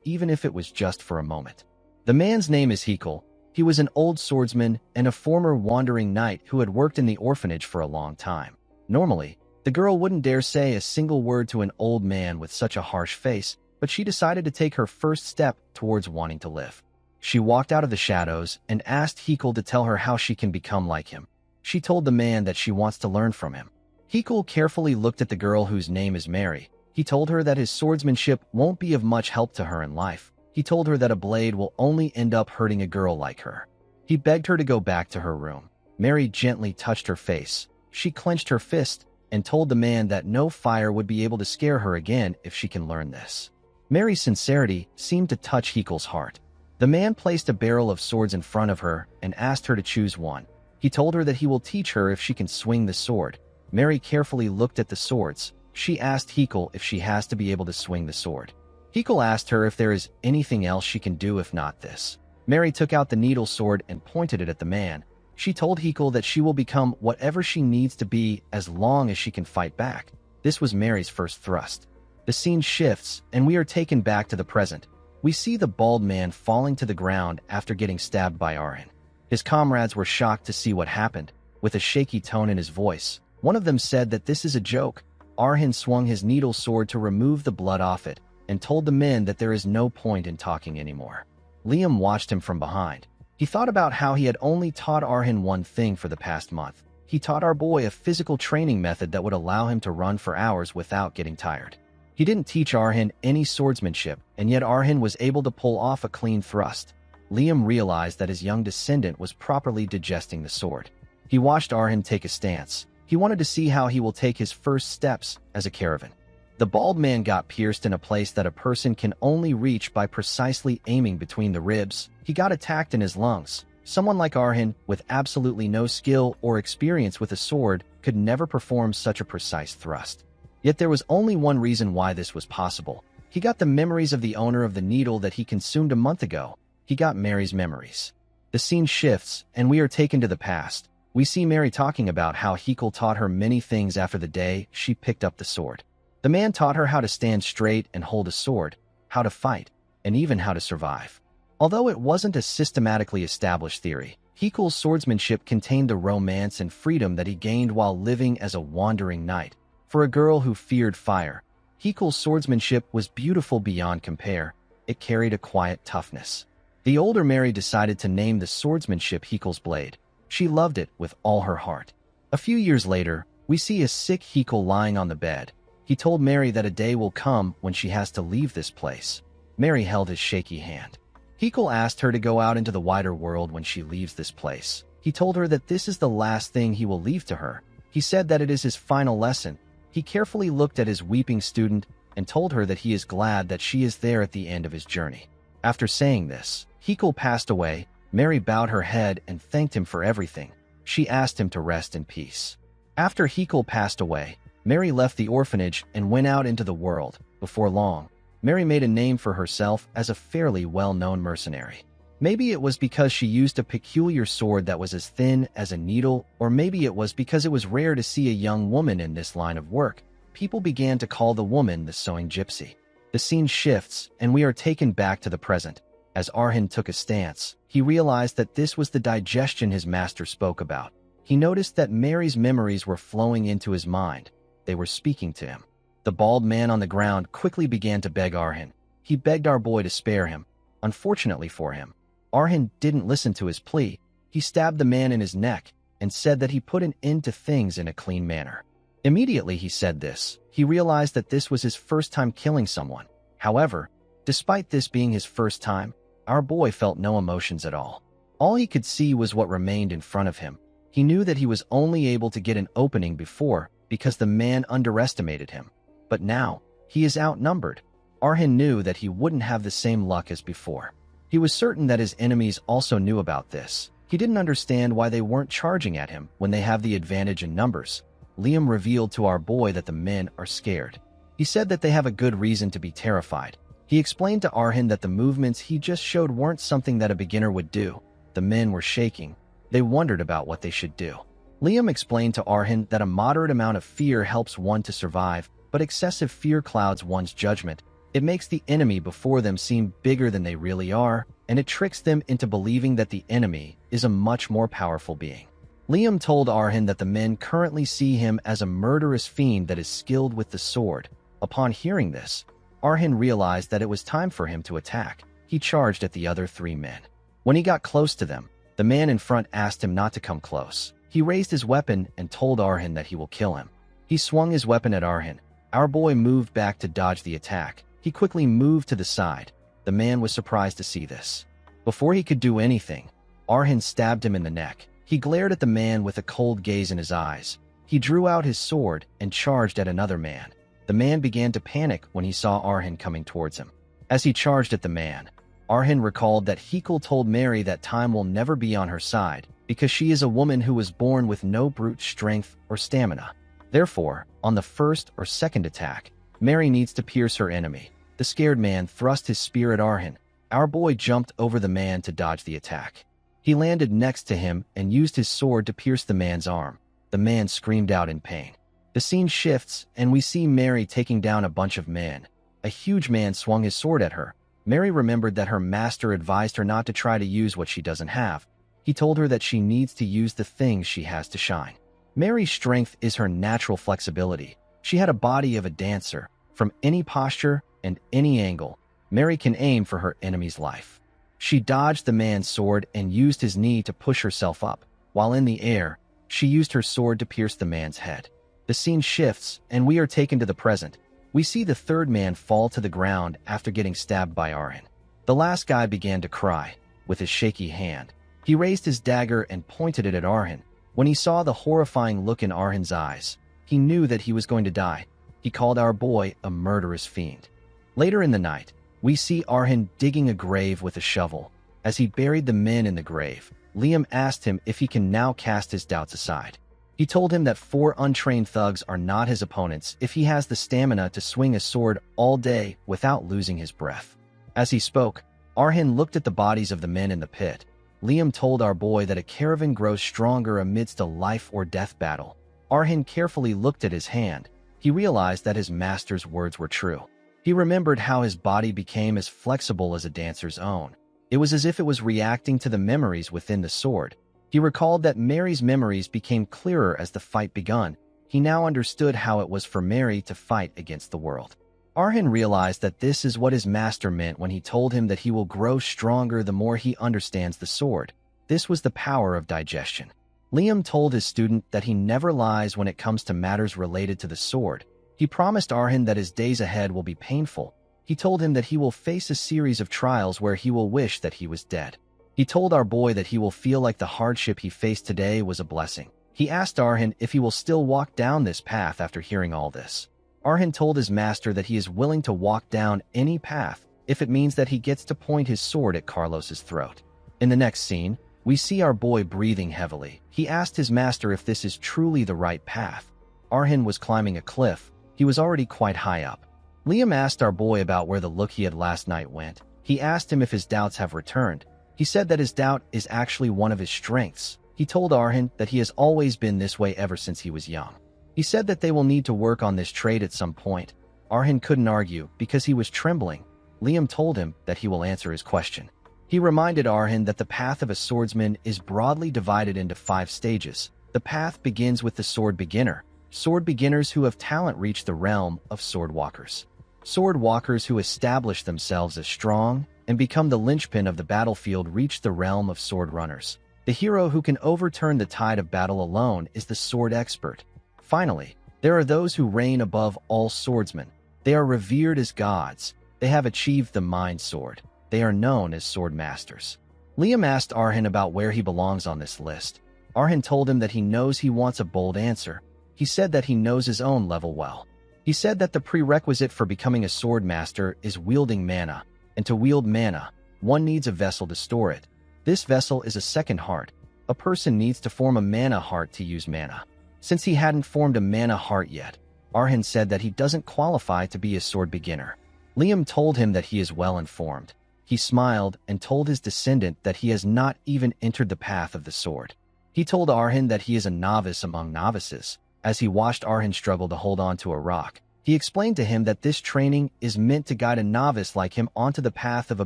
even if it was just for a moment. The man's name is Hikal. He was an old swordsman and a former wandering knight who had worked in the orphanage for a long time. Normally, the girl wouldn't dare say a single word to an old man with such a harsh face, but she decided to take her first step towards wanting to live. She walked out of the shadows and asked Hikal to tell her how she can become like him. She told the man that she wants to learn from him. Hikal carefully looked at the girl whose name is Mary. He told her that his swordsmanship won't be of much help to her in life. He told her that a blade will only end up hurting a girl like her. He begged her to go back to her room. Mary gently touched her face. She clenched her fist and told the man that no fire would be able to scare her again if she can learn this. Mary's sincerity seemed to touch Hikal's heart. The man placed a barrel of swords in front of her and asked her to choose one. He told her that he will teach her if she can swing the sword. Mary carefully looked at the swords. She asked Hikal if she has to be able to swing the sword. Hikal asked her if there is anything else she can do if not this. Mary took out the needle sword and pointed it at the man. She told Hikal that she will become whatever she needs to be as long as she can fight back. This was Mary's first thrust. The scene shifts, and we are taken back to the present. We see the bald man falling to the ground after getting stabbed by Arhin. His comrades were shocked to see what happened. With a shaky tone in his voice, one of them said that this is a joke. Arhin swung his needle sword to remove the blood off it and told the men that there is no point in talking anymore. Liam watched him from behind. He thought about how he had only taught Arhin one thing for the past month. He taught our boy a physical training method that would allow him to run for hours without getting tired. He didn't teach Arhin any swordsmanship, and yet Arhin was able to pull off a clean thrust. Liam realized that his young descendant was properly digesting the sword. He watched Arhin take a stance. He wanted to see how he will take his first steps as a caravan. The bald man got pierced in a place that a person can only reach by precisely aiming between the ribs. He got attacked in his lungs. Someone like Arhin, with absolutely no skill or experience with a sword, could never perform such a precise thrust. Yet there was only one reason why this was possible. He got the memories of the owner of the needle that he consumed a month ago. He got Mary's memories. The scene shifts, and we are taken to the past. We see Mary talking about how Hikal taught her many things after the day she picked up the sword. The man taught her how to stand straight and hold a sword, how to fight, and even how to survive. Although it wasn't a systematically established theory, Hikal's swordsmanship contained the romance and freedom that he gained while living as a wandering knight. For a girl who feared fire, Hikal's swordsmanship was beautiful beyond compare. It carried a quiet toughness. The older Mary decided to name the swordsmanship Hikal's blade. She loved it with all her heart. A few years later, we see a sick Hikal lying on the bed. He told Mary that a day will come when she has to leave this place. Mary held his shaky hand. Hikal asked her to go out into the wider world when she leaves this place. He told her that this is the last thing he will leave to her. He said that it is his final lesson. He carefully looked at his weeping student and told her that he is glad that she is there at the end of his journey. After saying this, Hikal passed away. Mary bowed her head and thanked him for everything. She asked him to rest in peace. After Hikal passed away, Mary left the orphanage and went out into the world. Before long, Mary made a name for herself as a fairly well-known mercenary. Maybe it was because she used a peculiar sword that was as thin as a needle, or maybe it was because it was rare to see a young woman in this line of work. People began to call the woman the sewing gypsy. The scene shifts, and we are taken back to the present. As Arhin took a stance, he realized that this was the digestion his master spoke about. He noticed that Mary's memories were flowing into his mind. They were speaking to him. The bald man on the ground quickly began to beg Arhin. He begged our boy to spare him. Unfortunately for him, Arhin didn't listen to his plea. He stabbed the man in his neck and said that he put an end to things in a clean manner. Immediately he said this, he realized that this was his first time killing someone. However, despite this being his first time, our boy felt no emotions at all. All he could see was what remained in front of him. He knew that he was only able to get an opening before because the man underestimated him. But now, he is outnumbered. Arhin knew that he wouldn't have the same luck as before. He was certain that his enemies also knew about this. He didn't understand why they weren't charging at him when they have the advantage in numbers. Liam revealed to our boy that the men are scared. He said that they have a good reason to be terrified. He explained to Arhin that the movements he just showed weren't something that a beginner would do. The men were shaking. They wondered about what they should do. Liam explained to Arhin that a moderate amount of fear helps one to survive, but excessive fear clouds one's judgment. It makes the enemy before them seem bigger than they really are, and it tricks them into believing that the enemy is a much more powerful being. Liam told Arhin that the men currently see him as a murderous fiend that is skilled with the sword. Upon hearing this, Arhin realized that it was time for him to attack. He charged at the other 3 men. When he got close to them, the man in front asked him not to come close. He raised his weapon and told Arhin that he will kill him. He swung his weapon at Arhin. Our boy moved back to dodge the attack. He quickly moved to the side. The man was surprised to see this. Before he could do anything, Arhin stabbed him in the neck. He glared at the man with a cold gaze in his eyes. He drew out his sword and charged at another man. The man began to panic when he saw Arhin coming towards him. As he charged at the man, Arhin recalled that Hekal told Mary that time will never be on her side because she is a woman who was born with no brute strength or stamina. Therefore, on the first or second attack, Mary needs to pierce her enemy. The scared man thrust his spear at Arhin. Our boy jumped over the man to dodge the attack. He landed next to him and used his sword to pierce the man's arm. The man screamed out in pain. The scene shifts, and we see Mary taking down a bunch of men. A huge man swung his sword at her. Mary remembered that her master advised her not to try to use what she doesn't have. He told her that she needs to use the things she has to shine. Mary's strength is her natural flexibility. She had a body of a dancer. From any posture and any angle, Mary can aim for her enemy's life. She dodged the man's sword and used his knee to push herself up. While in the air, she used her sword to pierce the man's head. The scene shifts, and we are taken to the present. We see the third man fall to the ground after getting stabbed by Arhin. The last guy began to cry. With his shaky hand, he raised his dagger and pointed it at Arhin. When he saw the horrifying look in Arhin's eyes, he knew that he was going to die. He called our boy a murderous fiend. Later in the night, we see Arhin digging a grave with a shovel. As he buried the men in the grave, Liam asked him if he can now cast his doubts aside. He told him that 4 untrained thugs are not his opponents if he has the stamina to swing a sword all day without losing his breath. As he spoke, Arhin looked at the bodies of the men in the pit. Liam told our boy that a caravan grows stronger amidst a life-or-death battle. Arhin carefully looked at his hand. He realized that his master's words were true. He remembered how his body became as flexible as a dancer's own. It was as if it was reacting to the memories within the sword. He recalled that Mary's memories became clearer as the fight begun. He now understood how it was for Mary to fight against the world. Arhin realized that this is what his master meant when he told him that he will grow stronger the more he understands the sword. This was the power of digestion. Liam told his student that he never lies when it comes to matters related to the sword. He promised Arhin that his days ahead will be painful. He told him that he will face a series of trials where he will wish that he was dead. He told our boy that he will feel like the hardship he faced today was a blessing. He asked Arhin if he will still walk down this path after hearing all this. Arhin told his master that he is willing to walk down any path if it means that he gets to point his sword at Carlos's throat. In the next scene, we see our boy breathing heavily. He asked his master if this is truly the right path. Arhin was climbing a cliff. He was already quite high up. Liam asked our boy about where the look he had last night went. He asked him if his doubts have returned. He said that his doubt is actually one of his strengths. He told Arhin that he has always been this way ever since he was young. He said that they will need to work on this trait at some point. Arhin couldn't argue because he was trembling. Liam told him that he will answer his question. He reminded Arhin that the path of a swordsman is broadly divided into 5 stages. The path begins with the sword beginner. Sword beginners who have talent reach the realm of sword walkers. Sword walkers who establish themselves as strong and become the linchpin of the battlefield reach the realm of sword runners. The hero who can overturn the tide of battle alone is the sword expert. Finally, there are those who reign above all swordsmen. They are revered as gods. They have achieved the mind sword. They are known as sword masters. Liam asked Arhin about where he belongs on this list. Arhin told him that he knows he wants a bold answer. He said that he knows his own level well. He said that the prerequisite for becoming a sword master is wielding mana, and to wield mana, one needs a vessel to store it. This vessel is a second heart. A person needs to form a mana heart to use mana. Since he hadn't formed a mana heart yet, Arhin said that he doesn't qualify to be a sword beginner. Liam told him that he is well informed. He smiled and told his descendant that he has not even entered the path of the sword. He told Arhan that he is a novice among novices. As he watched Arhan struggle to hold on to a rock, he explained to him that this training is meant to guide a novice like him onto the path of a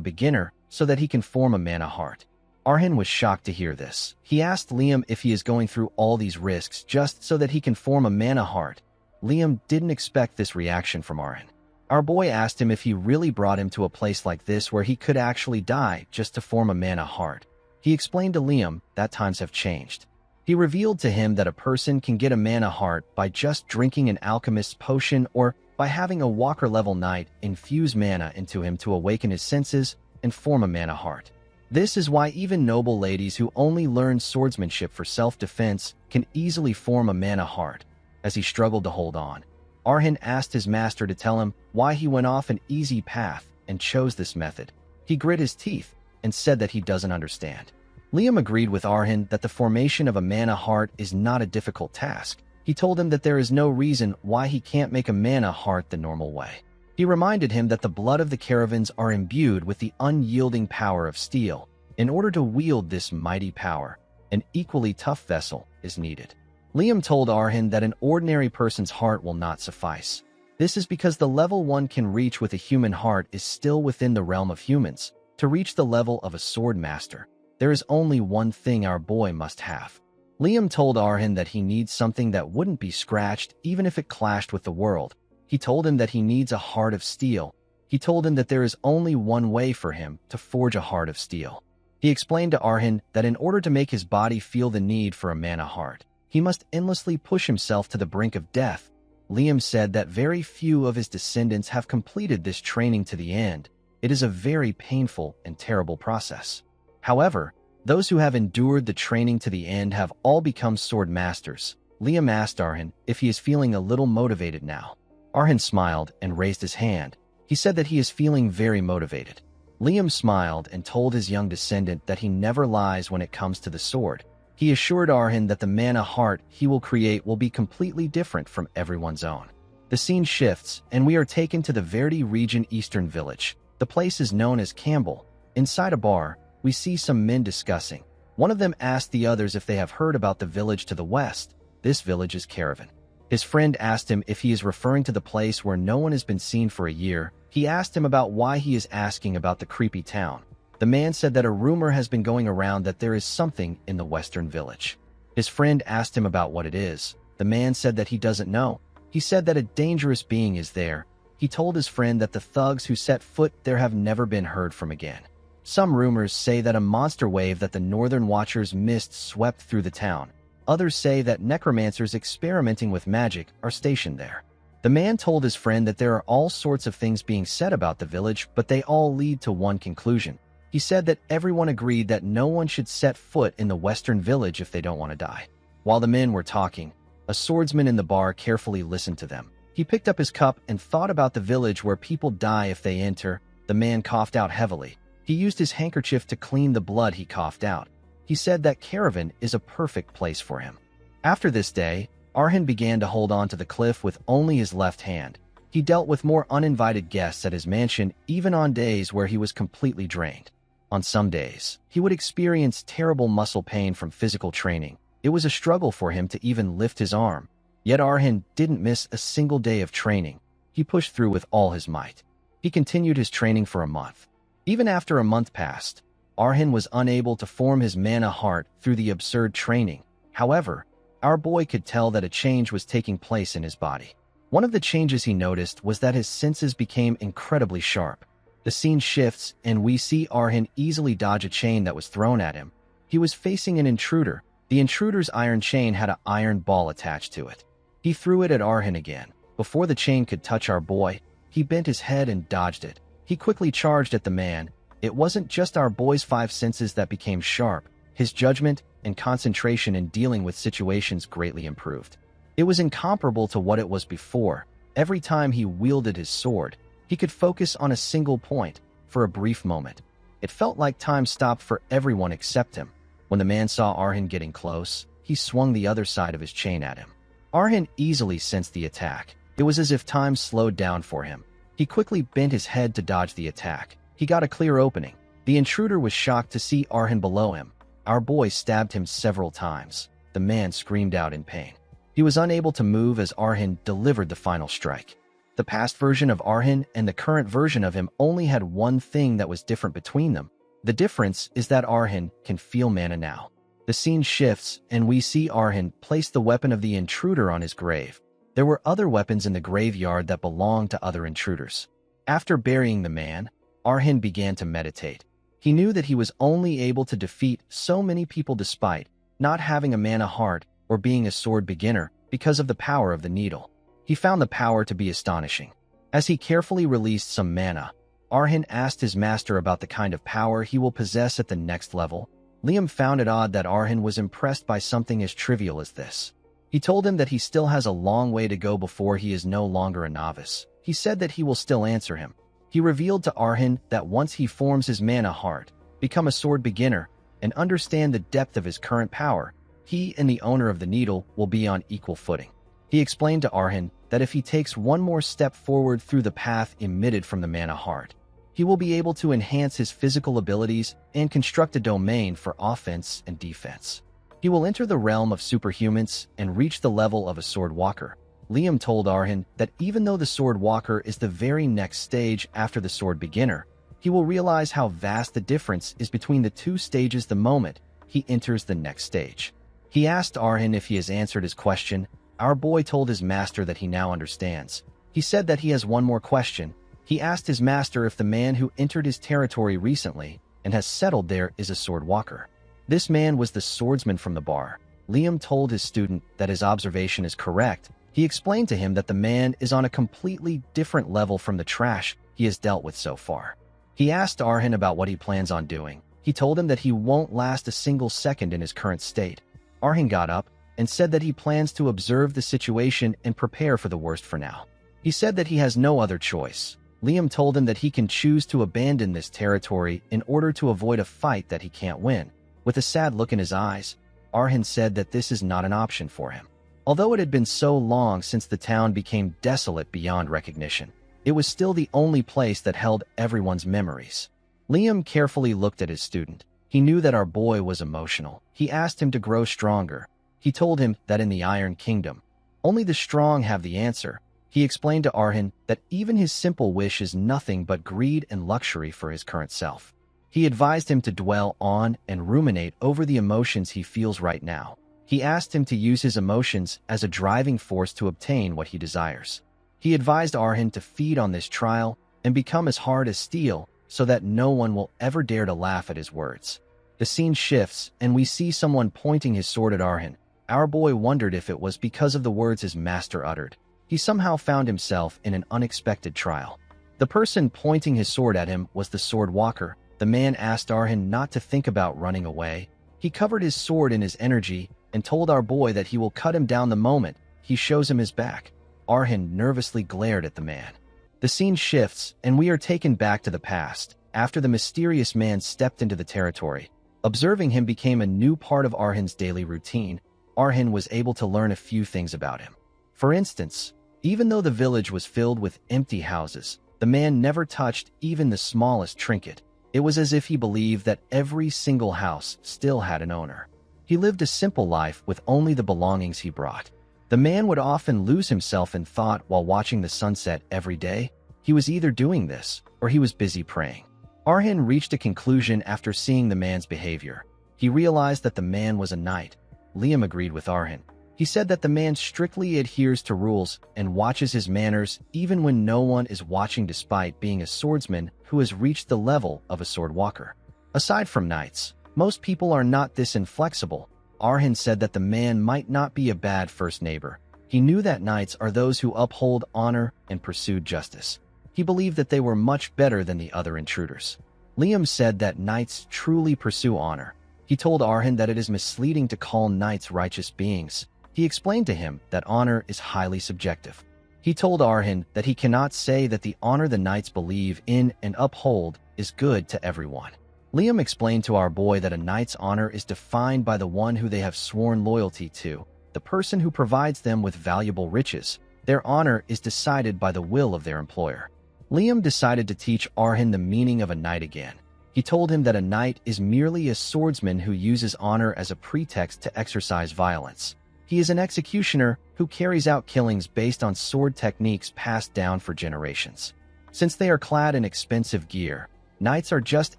beginner so that he can form a mana heart. Arhan was shocked to hear this. He asked Liam if he is going through all these risks just so that he can form a mana heart. Liam didn't expect this reaction from Arhan. Our boy asked him if he really brought him to a place like this where he could actually die just to form a mana heart. He explained to Liam that times have changed. He revealed to him that a person can get a mana heart by just drinking an alchemist's potion or by having a walker-level knight infuse mana into him to awaken his senses and form a mana heart. This is why even noble ladies who only learn swordsmanship for self-defense can easily form a mana heart. As he struggled to hold on, Arhan asked his master to tell him why he went off an easy path and chose this method. He grit his teeth and said that he doesn't understand. Liam agreed with Arhan that the formation of a mana heart is not a difficult task. He told him that there is no reason why he can't make a mana heart the normal way. He reminded him that the blood of the caravans are imbued with the unyielding power of steel. In order to wield this mighty power, an equally tough vessel is needed. Liam told Arhan that an ordinary person's heart will not suffice. This is because the level one can reach with a human heart is still within the realm of humans. To reach the level of a sword master, there is only one thing our boy must have. Liam told Arhan that he needs something that wouldn't be scratched even if it clashed with the world. He told him that he needs a heart of steel. He told him that there is only one way for him to forge a heart of steel. He explained to Arhan that in order to make his body feel the need for a mana heart, he must endlessly push himself to the brink of death. Liam said that very few of his descendants have completed this training to the end. It is a very painful and terrible process. However, those who have endured the training to the end have all become sword masters. Liam asked Arhan if he is feeling a little motivated now. Arhan smiled and raised his hand. He said that he is feeling very motivated. Liam smiled and told his young descendant that he never lies when it comes to the sword. He assured Arhan that the mana heart he will create will be completely different from everyone's own. The scene shifts, and we are taken to the Verdi region eastern village. The place is known as Campbell. Inside a bar, we see some men discussing. One of them asked the others if they have heard about the village to the west. This village is Caravan. His friend asked him if he is referring to the place where no one has been seen for a year. He asked him about why he is asking about the creepy town. The man said that a rumor has been going around that there is something in the western village. His friend asked him about what it is. The man said that he doesn't know. He said that a dangerous being is there. He told his friend that the thugs who set foot there have never been heard from again. Some rumors say that a monster wave that the Northern Watchers missed swept through the town. Others say that necromancers experimenting with magic are stationed there. The man told his friend that there are all sorts of things being said about the village, but they all lead to one conclusion. He said that everyone agreed that no one should set foot in the western village if they don't want to die. While the men were talking, a swordsman in the bar carefully listened to them. He picked up his cup and thought about the village where people die if they enter. The man coughed out heavily. He used his handkerchief to clean the blood he coughed out. He said that Caravan is a perfect place for him. After this day, Arhan began to hold on to the cliff with only his left hand. He dealt with more uninvited guests at his mansion, even on days where he was completely drained. On some days, he would experience terrible muscle pain from physical training. It was a struggle for him to even lift his arm. Yet Arhan didn't miss a single day of training. He pushed through with all his might. He continued his training for a month. Even after a month passed, Arhan was unable to form his mana heart through the absurd training. However, our boy could tell that a change was taking place in his body. One of the changes he noticed was that his senses became incredibly sharp. The scene shifts, and we see Arhan easily dodge a chain that was thrown at him. He was facing an intruder. The intruder's iron chain had an iron ball attached to it. He threw it at Arhan again. Before the chain could touch our boy, he bent his head and dodged it. He quickly charged at the man. It wasn't just our boy's 5 senses that became sharp. His judgment and concentration in dealing with situations greatly improved. It was incomparable to what it was before. Every time he wielded his sword, he could focus on a single point for a brief moment. It felt like time stopped for everyone except him. When the man saw Arhan getting close, he swung the other side of his chain at him. Arhan easily sensed the attack. It was as if time slowed down for him. He quickly bent his head to dodge the attack. He got a clear opening. The intruder was shocked to see Arhan below him. Our boy stabbed him several times. The man screamed out in pain. He was unable to move as Arhan delivered the final strike. The past version of Arhan and the current version of him only had one thing that was different between them. The difference is that Arhan can feel mana now. The scene shifts, and we see Arhan place the weapon of the intruder on his grave. There were other weapons in the graveyard that belonged to other intruders. After burying the man, Arhan began to meditate. He knew that he was only able to defeat so many people despite not having a mana heart or being a sword beginner because of the power of the needle. He found the power to be astonishing. As he carefully released some mana, Arhan asked his master about the kind of power he will possess at the next level. Liam found it odd that Arhan was impressed by something as trivial as this. He told him that he still has a long way to go before he is no longer a novice. He said that he will still answer him. He revealed to Arhan that once he forms his mana heart, become a sword beginner, and understand the depth of his current power, he and the owner of the needle will be on equal footing. He explained to Arhan that if he takes one more step forward through the path emitted from the mana heart, he will be able to enhance his physical abilities and construct a domain for offense and defense. He will enter the realm of superhumans and reach the level of a sword walker. Liam told Arhan that even though the sword walker is the very next stage after the sword beginner, he will realize how vast the difference is between the two stages the moment he enters the next stage. He asked Arhan if he has answered his question. Our boy told his master that he now understands. He said that he has one more question. He asked his master if the man who entered his territory recently and has settled there is a sword walker. This man was the swordsman from the bar. Liam told his student that his observation is correct. He explained to him that the man is on a completely different level from the trash he has dealt with so far. He asked Arhan about what he plans on doing. He told him that he won't last a single second in his current state. Arhan got up and said that he plans to observe the situation and prepare for the worst for now. He said that he has no other choice. Liam told him that he can choose to abandon this territory in order to avoid a fight that he can't win. With a sad look in his eyes, Arhan said that this is not an option for him. Although it had been so long since the town became desolate beyond recognition, it was still the only place that held everyone's memories. Liam carefully looked at his student. He knew that our boy was emotional. He asked him to grow stronger. He told him that in the Iron Kingdom, only the strong have the answer. He explained to Arhan that even his simple wish is nothing but greed and luxury for his current self. He advised him to dwell on and ruminate over the emotions he feels right now. He asked him to use his emotions as a driving force to obtain what he desires. He advised Arhan to feed on this trial and become as hard as steel so that no one will ever dare to laugh at his words. The scene shifts and we see someone pointing his sword at Arhan. Our boy wondered if it was because of the words his master uttered. He somehow found himself in an unexpected trial. The person pointing his sword at him was the sword walker. The man asked Arhan not to think about running away. He covered his sword in his energy and told our boy that he will cut him down the moment he shows him his back. Arhan nervously glared at the man. The scene shifts, and we are taken back to the past, after the mysterious man stepped into the territory. Observing him became a new part of Arhan's daily routine. Arhan was able to learn a few things about him. For instance, even though the village was filled with empty houses, the man never touched even the smallest trinket. It was as if he believed that every single house still had an owner. He lived a simple life with only the belongings he brought. The man would often lose himself in thought while watching the sunset every day. He was either doing this or he was busy praying. Arhan reached a conclusion after seeing the man's behavior. He realized that the man was a knight. Liam agreed with Arhan. He said that the man strictly adheres to rules and watches his manners even when no one is watching, despite being a swordsman who has reached the level of a sword walker. Aside from knights, most people are not this inflexible. Arhan said that the man might not be a bad first neighbor. He knew that knights are those who uphold honor and pursue justice. He believed that they were much better than the other intruders. Liam said that knights truly pursue honor. He told Arhan that it is misleading to call knights righteous beings. He explained to him that honor is highly subjective. He told Arhan that he cannot say that the honor the knights believe in and uphold is good to everyone. Liam explained to our boy that a knight's honor is defined by the one who they have sworn loyalty to, the person who provides them with valuable riches. Their honor is decided by the will of their employer. Liam decided to teach Arhin the meaning of a knight again. He told him that a knight is merely a swordsman who uses honor as a pretext to exercise violence. He is an executioner who carries out killings based on sword techniques passed down for generations. Since they are clad in expensive gear, knights are just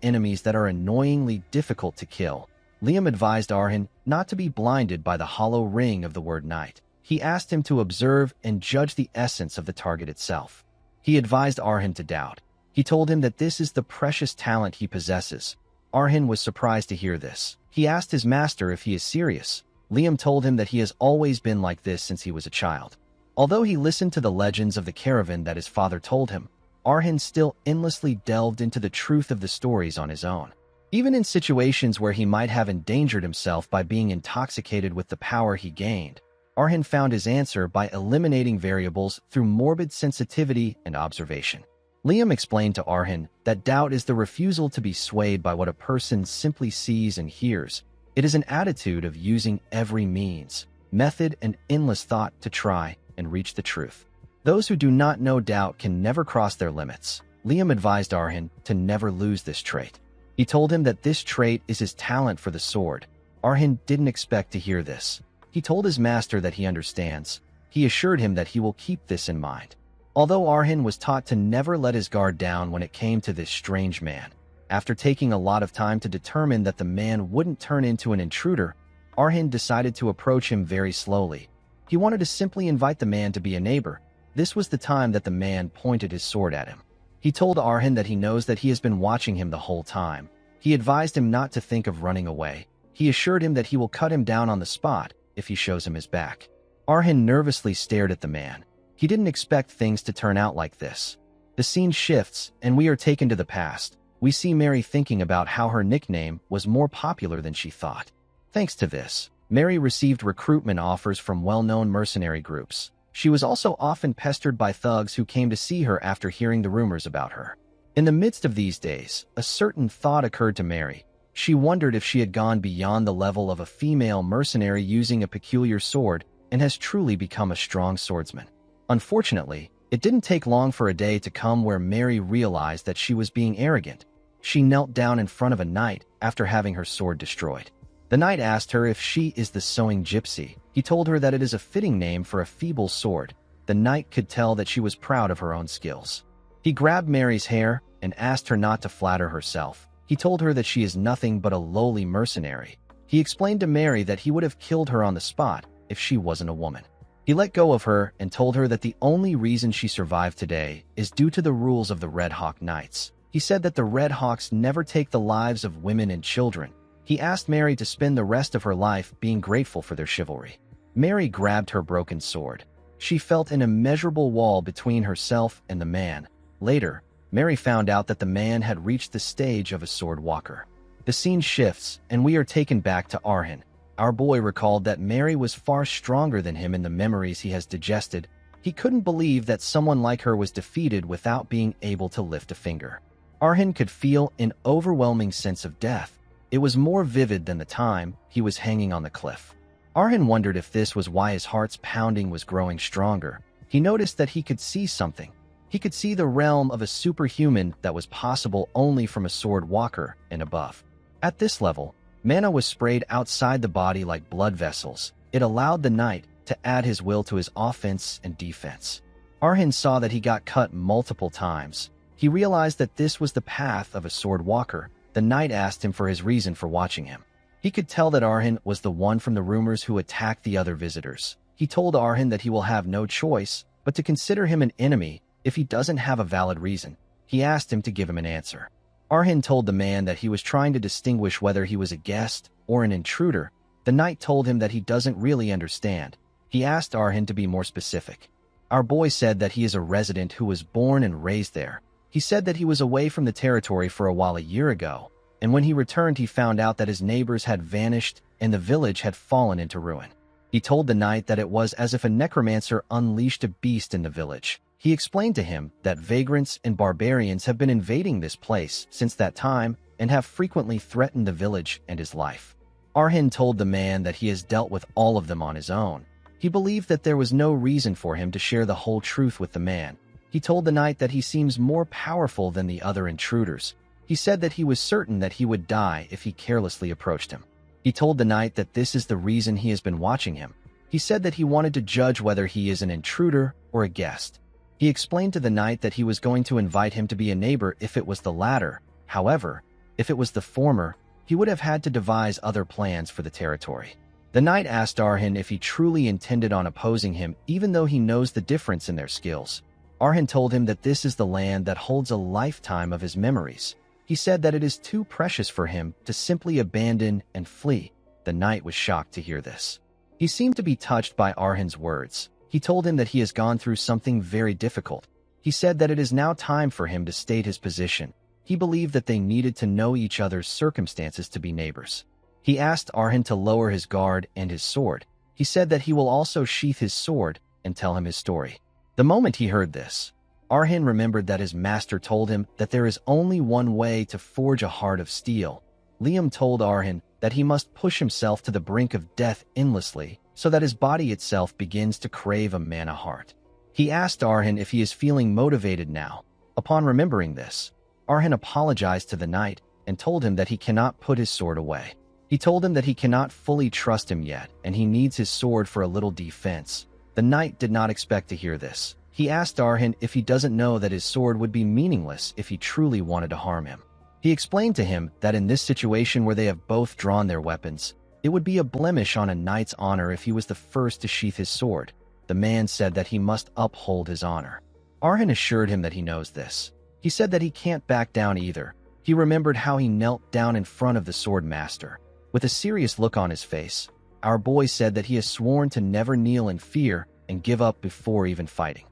enemies that are annoyingly difficult to kill. Liam advised Arhin not to be blinded by the hollow ring of the word knight. He asked him to observe and judge the essence of the target itself. He advised Arhin to doubt. He told him that this is the precious talent he possesses. Arhin was surprised to hear this. He asked his master if he is serious. Liam told him that he has always been like this since he was a child. Although he listened to the legends of the caravan that his father told him, Arhin still endlessly delved into the truth of the stories on his own. Even in situations where he might have endangered himself by being intoxicated with the power he gained, Arhin found his answer by eliminating variables through morbid sensitivity and observation. Liam explained to Arhin that doubt is the refusal to be swayed by what a person simply sees and hears. It is an attitude of using every means, method, and endless thought to try and reach the truth. Those who do not know doubt can never cross their limits. Liam advised Arhin to never lose this trait. He told him that this trait is his talent for the sword. Arhin didn't expect to hear this. He told his master that he understands. He assured him that he will keep this in mind. Although Arhin was taught to never let his guard down when it came to this strange man, after taking a lot of time to determine that the man wouldn't turn into an intruder, Arhin decided to approach him very slowly. He wanted to simply invite the man to be a neighbor. This was the time that the man pointed his sword at him. He told Arhin that he knows that he has been watching him the whole time. He advised him not to think of running away. He assured him that he will cut him down on the spot if he shows him his back. Arhin nervously stared at the man. He didn't expect things to turn out like this. The scene shifts, and we are taken to the past. We see Mary thinking about how her nickname was more popular than she thought. Thanks to this, Mary received recruitment offers from well-known mercenary groups. She was also often pestered by thugs who came to see her after hearing the rumors about her. In the midst of these days, a certain thought occurred to Mary. She wondered if she had gone beyond the level of a female mercenary using a peculiar sword and has truly become a strong swordsman. Unfortunately, it didn't take long for a day to come where Mary realized that she was being arrogant. She knelt down in front of a knight after having her sword destroyed. The knight asked her if she is the sewing gypsy. He told her that it is a fitting name for a feeble sword. The knight could tell that she was proud of her own skills. He grabbed Mary's hair and asked her not to flatter herself. He told her that she is nothing but a lowly mercenary. He explained to Mary that he would have killed her on the spot if she wasn't a woman. He let go of her and told her that the only reason she survived today is due to the rules of the Red Hawk Knights. He said that the Red Hawks never take the lives of women and children. He asked Mary to spend the rest of her life being grateful for their chivalry. Mary grabbed her broken sword. She felt an immeasurable wall between herself and the man. Later, Mary found out that the man had reached the stage of a sword walker. The scene shifts, and we are taken back to Arhin. Our boy recalled that Mary was far stronger than him in the memories he has digested. He couldn't believe that someone like her was defeated without being able to lift a finger. Arhin could feel an overwhelming sense of death. It was more vivid than the time he was hanging on the cliff. Arhin wondered if this was why his heart's pounding was growing stronger. He noticed that he could see something. He could see the realm of a superhuman that was possible only from a sword walker and above. At this level, mana was sprayed outside the body like blood vessels. It allowed the knight to add his will to his offense and defense. Arhin saw that he got cut multiple times. He realized that this was the path of a sword walker. The knight asked him for his reason for watching him. He could tell that Arhin was the one from the rumors who attacked the other visitors. He told Arhin that he will have no choice but to consider him an enemy if he doesn't have a valid reason. He asked him to give him an answer. Arhin told the man that he was trying to distinguish whether he was a guest or an intruder. The knight told him that he doesn't really understand. He asked Arhin to be more specific. Our boy said that he is a resident who was born and raised there. He said that he was away from the territory for a while a year ago, and when he returned he found out that his neighbors had vanished and the village had fallen into ruin. He told the knight that it was as if a necromancer unleashed a beast in the village. He explained to him that vagrants and barbarians have been invading this place since that time and have frequently threatened the village and his life. Arhin told the man that he has dealt with all of them on his own. He believed that there was no reason for him to share the whole truth with the man. He told the knight that he seems more powerful than the other intruders. He said that he was certain that he would die if he carelessly approached him. He told the knight that this is the reason he has been watching him. He said that he wanted to judge whether he is an intruder or a guest. He explained to the knight that he was going to invite him to be a neighbor if it was the latter. However, if it was the former, he would have had to devise other plans for the territory. The knight asked Arhin if he truly intended on opposing him, even though he knows the difference in their skills. Arhin told him that this is the land that holds a lifetime of his memories. He said that it is too precious for him to simply abandon and flee. The knight was shocked to hear this. He seemed to be touched by Arhin's words. He told him that he has gone through something very difficult. He said that it is now time for him to state his position. He believed that they needed to know each other's circumstances to be neighbors. He asked Arhin to lower his guard and his sword. He said that he will also sheath his sword and tell him his story. The moment he heard this, Arhin remembered that his master told him that there is only one way to forge a heart of steel. Liam told Arhin that he must push himself to the brink of death endlessly so that his body itself begins to crave a mana heart. He asked Arhin if he is feeling motivated now. Upon remembering this, Arhin apologized to the knight and told him that he cannot put his sword away. He told him that he cannot fully trust him yet and he needs his sword for a little defense. The knight did not expect to hear this. He asked Arhin if he doesn't know that his sword would be meaningless if he truly wanted to harm him. He explained to him that in this situation where they have both drawn their weapons, it would be a blemish on a knight's honor if he was the first to sheath his sword. The man said that he must uphold his honor. Arhin assured him that he knows this. He said that he can't back down either. He remembered how he knelt down in front of the sword master. With a serious look on his face, our boy said that he has sworn to never kneel in fear and give up before even fighting.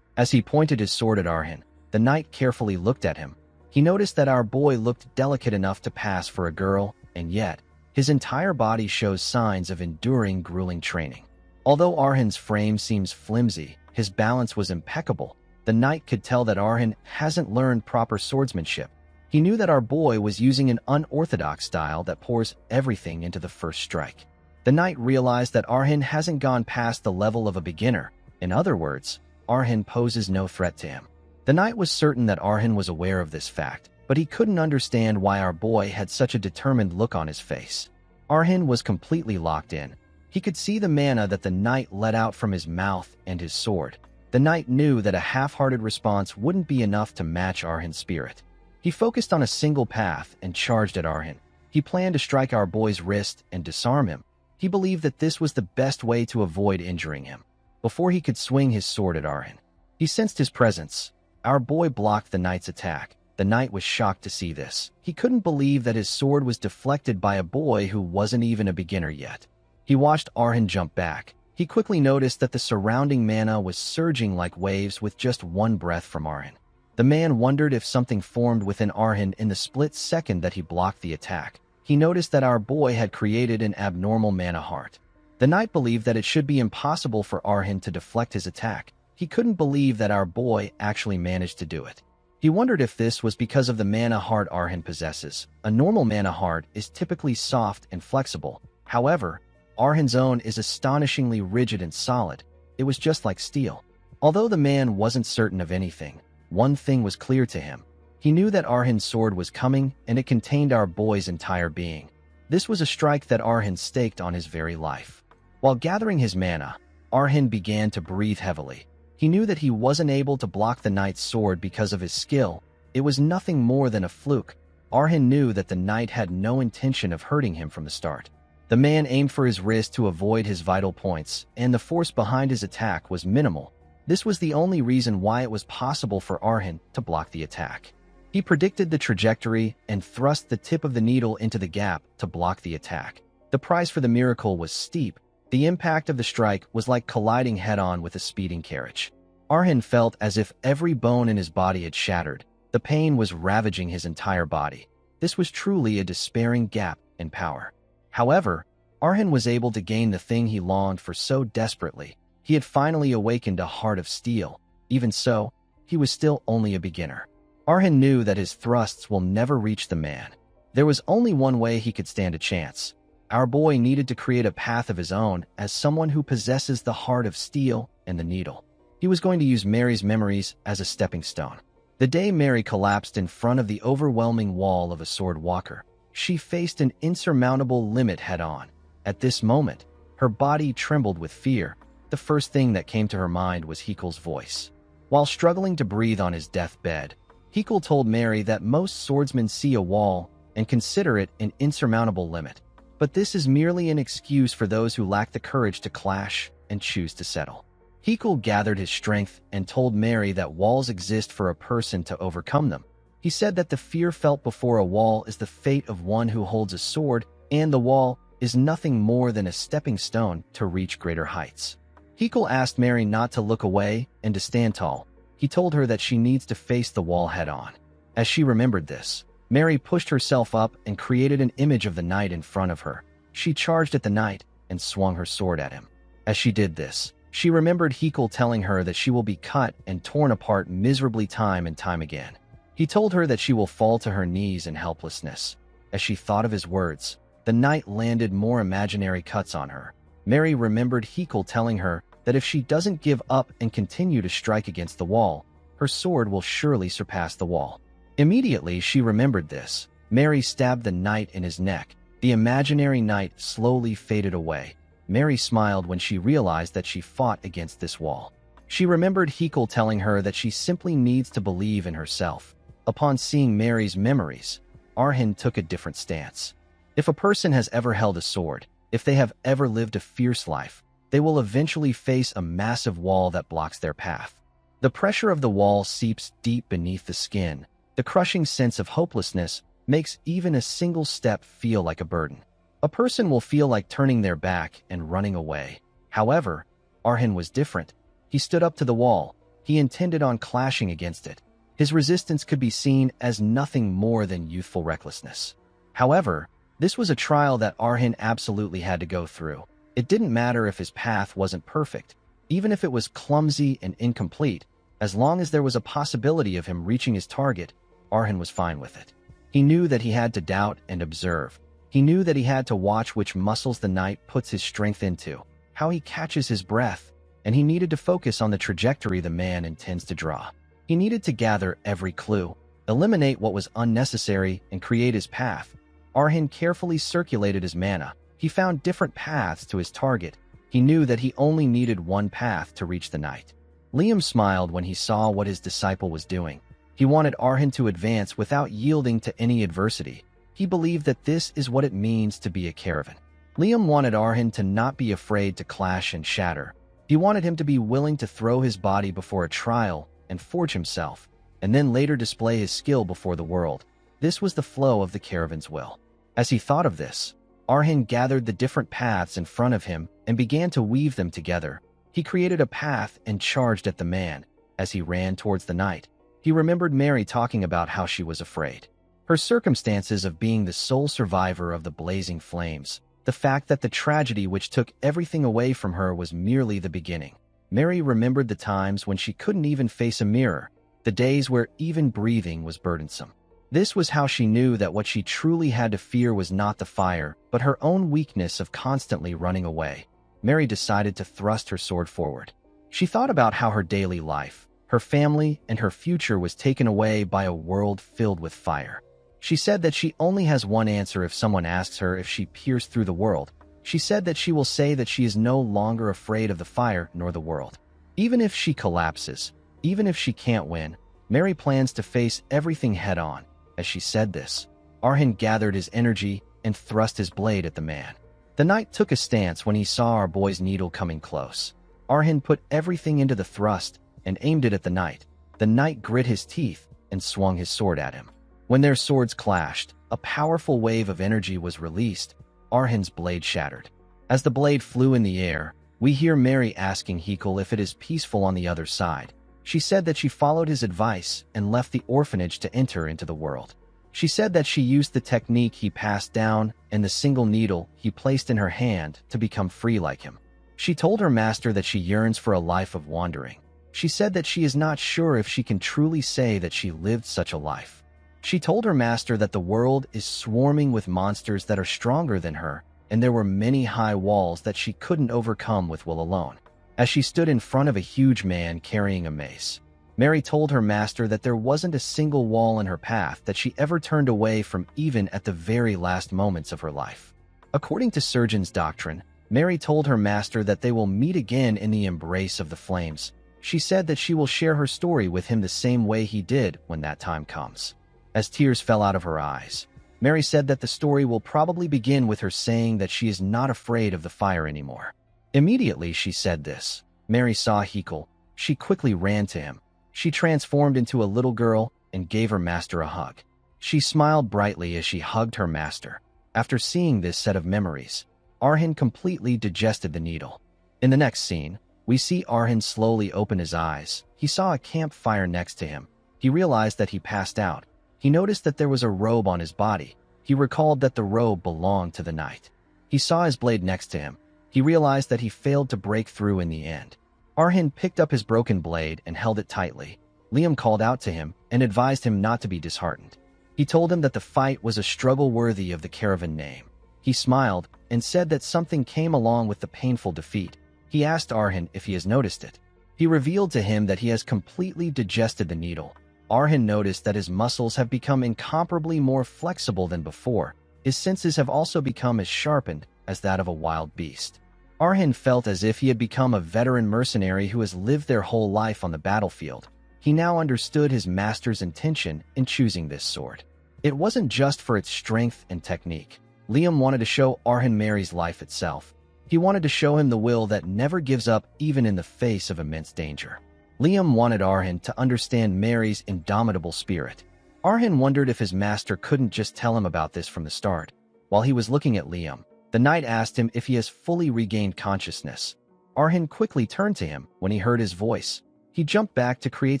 As he pointed his sword at Arhin, the knight carefully looked at him. He noticed that our boy looked delicate enough to pass for a girl, and yet, his entire body shows signs of enduring grueling training. Although Arhin's frame seems flimsy, his balance was impeccable. The knight could tell that Arhin hasn't learned proper swordsmanship. He knew that our boy was using an unorthodox style that pours everything into the first strike. The knight realized that Arhin hasn't gone past the level of a beginner. In other words, Arhin poses no threat to him. The knight was certain that Arhin was aware of this fact, but he couldn't understand why our boy had such a determined look on his face. Arhin was completely locked in. He could see the mana that the knight let out from his mouth and his sword. The knight knew that a half-hearted response wouldn't be enough to match Arhin's spirit. He focused on a single path and charged at Arhin. He planned to strike our boy's wrist and disarm him. He believed that this was the best way to avoid injuring him. Before he could swing his sword at Arhin, he sensed his presence. Our boy blocked the knight's attack. The knight was shocked to see this. He couldn't believe that his sword was deflected by a boy who wasn't even a beginner yet. He watched Arhin jump back. He quickly noticed that the surrounding mana was surging like waves with just one breath from Arhin. The man wondered if something formed within Arhin in the split second that he blocked the attack. He noticed that our boy had created an abnormal mana heart. The knight believed that it should be impossible for Arhin to deflect his attack. He couldn't believe that our boy actually managed to do it. He wondered if this was because of the mana heart Arhin possesses. A normal mana heart is typically soft and flexible. However, Arhin's own is astonishingly rigid and solid. It was just like steel. Although the man wasn't certain of anything, one thing was clear to him. He knew that Arhin's sword was coming, and it contained our boy's entire being. This was a strike that Arhin staked on his very life. While gathering his mana, Arhin began to breathe heavily. He knew that he wasn't able to block the knight's sword because of his skill. It was nothing more than a fluke. Arhin knew that the knight had no intention of hurting him from the start. The man aimed for his wrist to avoid his vital points, and the force behind his attack was minimal. This was the only reason why it was possible for Arhin to block the attack. He predicted the trajectory and thrust the tip of the needle into the gap to block the attack. The price for the miracle was steep. The impact of the strike was like colliding head-on with a speeding carriage. Arhin felt as if every bone in his body had shattered. The pain was ravaging his entire body. This was truly a despairing gap in power. However, Arhin was able to gain the thing he longed for so desperately. He had finally awakened a heart of steel. Even so, he was still only a beginner. Arhin knew that his thrusts will never reach the man. There was only one way he could stand a chance. Our boy needed to create a path of his own as someone who possesses the heart of steel and the needle. He was going to use Mary's memories as a stepping stone. The day Mary collapsed in front of the overwhelming wall of a sword walker, she faced an insurmountable limit head-on. At this moment, her body trembled with fear. The first thing that came to her mind was Hekel's voice. While struggling to breathe on his deathbed, Hekel told Mary that most swordsmen see a wall and consider it an insurmountable limit. But this is merely an excuse for those who lack the courage to clash and choose to settle. Hekel gathered his strength and told Mary that walls exist for a person to overcome them. He said that the fear felt before a wall is the fate of one who holds a sword, and the wall is nothing more than a stepping stone to reach greater heights. Hekel asked Mary not to look away and to stand tall. He told her that she needs to face the wall head-on. As she remembered this, Mary pushed herself up and created an image of the knight in front of her. She charged at the knight and swung her sword at him. As she did this, she remembered Hekel telling her that she will be cut and torn apart miserably time and time again. He told her that she will fall to her knees in helplessness. As she thought of his words, the knight landed more imaginary cuts on her. Mary remembered Hekel telling her that if she doesn't give up and continue to strike against the wall, her sword will surely surpass the wall. Immediately she remembered this. Mary stabbed the knight in his neck. The imaginary knight slowly faded away. Mary smiled when she realized that she fought against this wall. She remembered Hekel telling her that she simply needs to believe in herself. Upon seeing Mary's memories, Arhin took a different stance. If a person has ever held a sword, if they have ever lived a fierce life, they will eventually face a massive wall that blocks their path. The pressure of the wall seeps deep beneath the skin. The crushing sense of hopelessness makes even a single step feel like a burden. A person will feel like turning their back and running away. However, Arhin was different. He stood up to the wall. He intended on clashing against it. His resistance could be seen as nothing more than youthful recklessness. However, this was a trial that Arhin absolutely had to go through. It didn't matter if his path wasn't perfect, even if it was clumsy and incomplete. As long as there was a possibility of him reaching his target, Arhin was fine with it. He knew that he had to doubt and observe. He knew that he had to watch which muscles the knight puts his strength into, how he catches his breath, and he needed to focus on the trajectory the man intends to draw. He needed to gather every clue, eliminate what was unnecessary, and create his path. Arhin carefully circulated his mana. He found different paths to his target. He knew that he only needed one path to reach the knight. Liam smiled when he saw what his disciple was doing. He wanted Arhin to advance without yielding to any adversity. He believed that this is what it means to be a caravan. Liam wanted Arhin to not be afraid to clash and shatter. He wanted him to be willing to throw his body before a trial and forge himself, and then later display his skill before the world. This was the flow of the caravan's will. As he thought of this, Arhin gathered the different paths in front of him and began to weave them together. He created a path and charged at the man. As he ran towards the knight, he remembered Mary talking about how she was afraid. Her circumstances of being the sole survivor of the blazing flames, the fact that the tragedy which took everything away from her was merely the beginning. Mary remembered the times when she couldn't even face a mirror, the days where even breathing was burdensome. This was how she knew that what she truly had to fear was not the fire, but her own weakness of constantly running away. Mary decided to thrust her sword forward. She thought about how her daily life, her family, and her future was taken away by a world filled with fire. She said that she only has one answer if someone asks her if she pierced through the world. She said that she will say that she is no longer afraid of the fire nor the world. Even if she collapses, even if she can't win, Mary plans to face everything head-on. As she said this, Arhin gathered his energy and thrust his blade at the man. The knight took a stance when he saw our boy's needle coming close. Arhin put everything into the thrust and aimed it at the knight. The knight grit his teeth and swung his sword at him. When their swords clashed, a powerful wave of energy was released. Arhin's blade shattered. As the blade flew in the air, we hear Mary asking Hekel if it is peaceful on the other side. She said that she followed his advice and left the orphanage to enter into the world. She said that she used the technique he passed down and the single needle he placed in her hand to become free like him. She told her master that she yearns for a life of wandering. She said that she is not sure if she can truly say that she lived such a life. She told her master that the world is swarming with monsters that are stronger than her, and there were many high walls that she couldn't overcome with will alone. as she stood in front of a huge man carrying a mace. Mary told her master that there wasn't a single wall in her path that she ever turned away from, even at the very last moments of her life. According to surgeon's doctrine, Mary told her master that they will meet again in the embrace of the flames. She said that she will share her story with him the same way he did when that time comes. As tears fell out of her eyes, Mary said that the story will probably begin with her saying that she is not afraid of the fire anymore. Immediately she said this, Mary saw Hekel. She quickly ran to him. She transformed into a little girl and gave her master a hug. She smiled brightly as she hugged her master. After seeing this set of memories, Arhin completely digested the needle. In the next scene, we see Arhin slowly open his eyes. He saw a campfire next to him. He realized that he passed out. He noticed that there was a robe on his body. He recalled that the robe belonged to the knight. He saw his blade next to him. He realized that he failed to break through in the end. Arhin picked up his broken blade and held it tightly. Liam called out to him and advised him not to be disheartened. He told him that the fight was a struggle worthy of the caravan name. He smiled and said that something came along with the painful defeat. He asked Arhin if he has noticed it. He revealed to him that he has completely digested the needle. Arhin noticed that his muscles have become incomparably more flexible than before. His senses have also become as sharpened as that of a wild beast. Arhin felt as if he had become a veteran mercenary who has lived their whole life on the battlefield. He now understood his master's intention in choosing this sword. It wasn't just for its strength and technique. Liam wanted to show Arhin Mary's life itself. He wanted to show him the will that never gives up even in the face of immense danger. Liam wanted Arhin to understand Mary's indomitable spirit. Arhin wondered if his master couldn't just tell him about this from the start. While he was looking at Liam, the knight asked him if he has fully regained consciousness. Arhin quickly turned to him when he heard his voice. He jumped back to create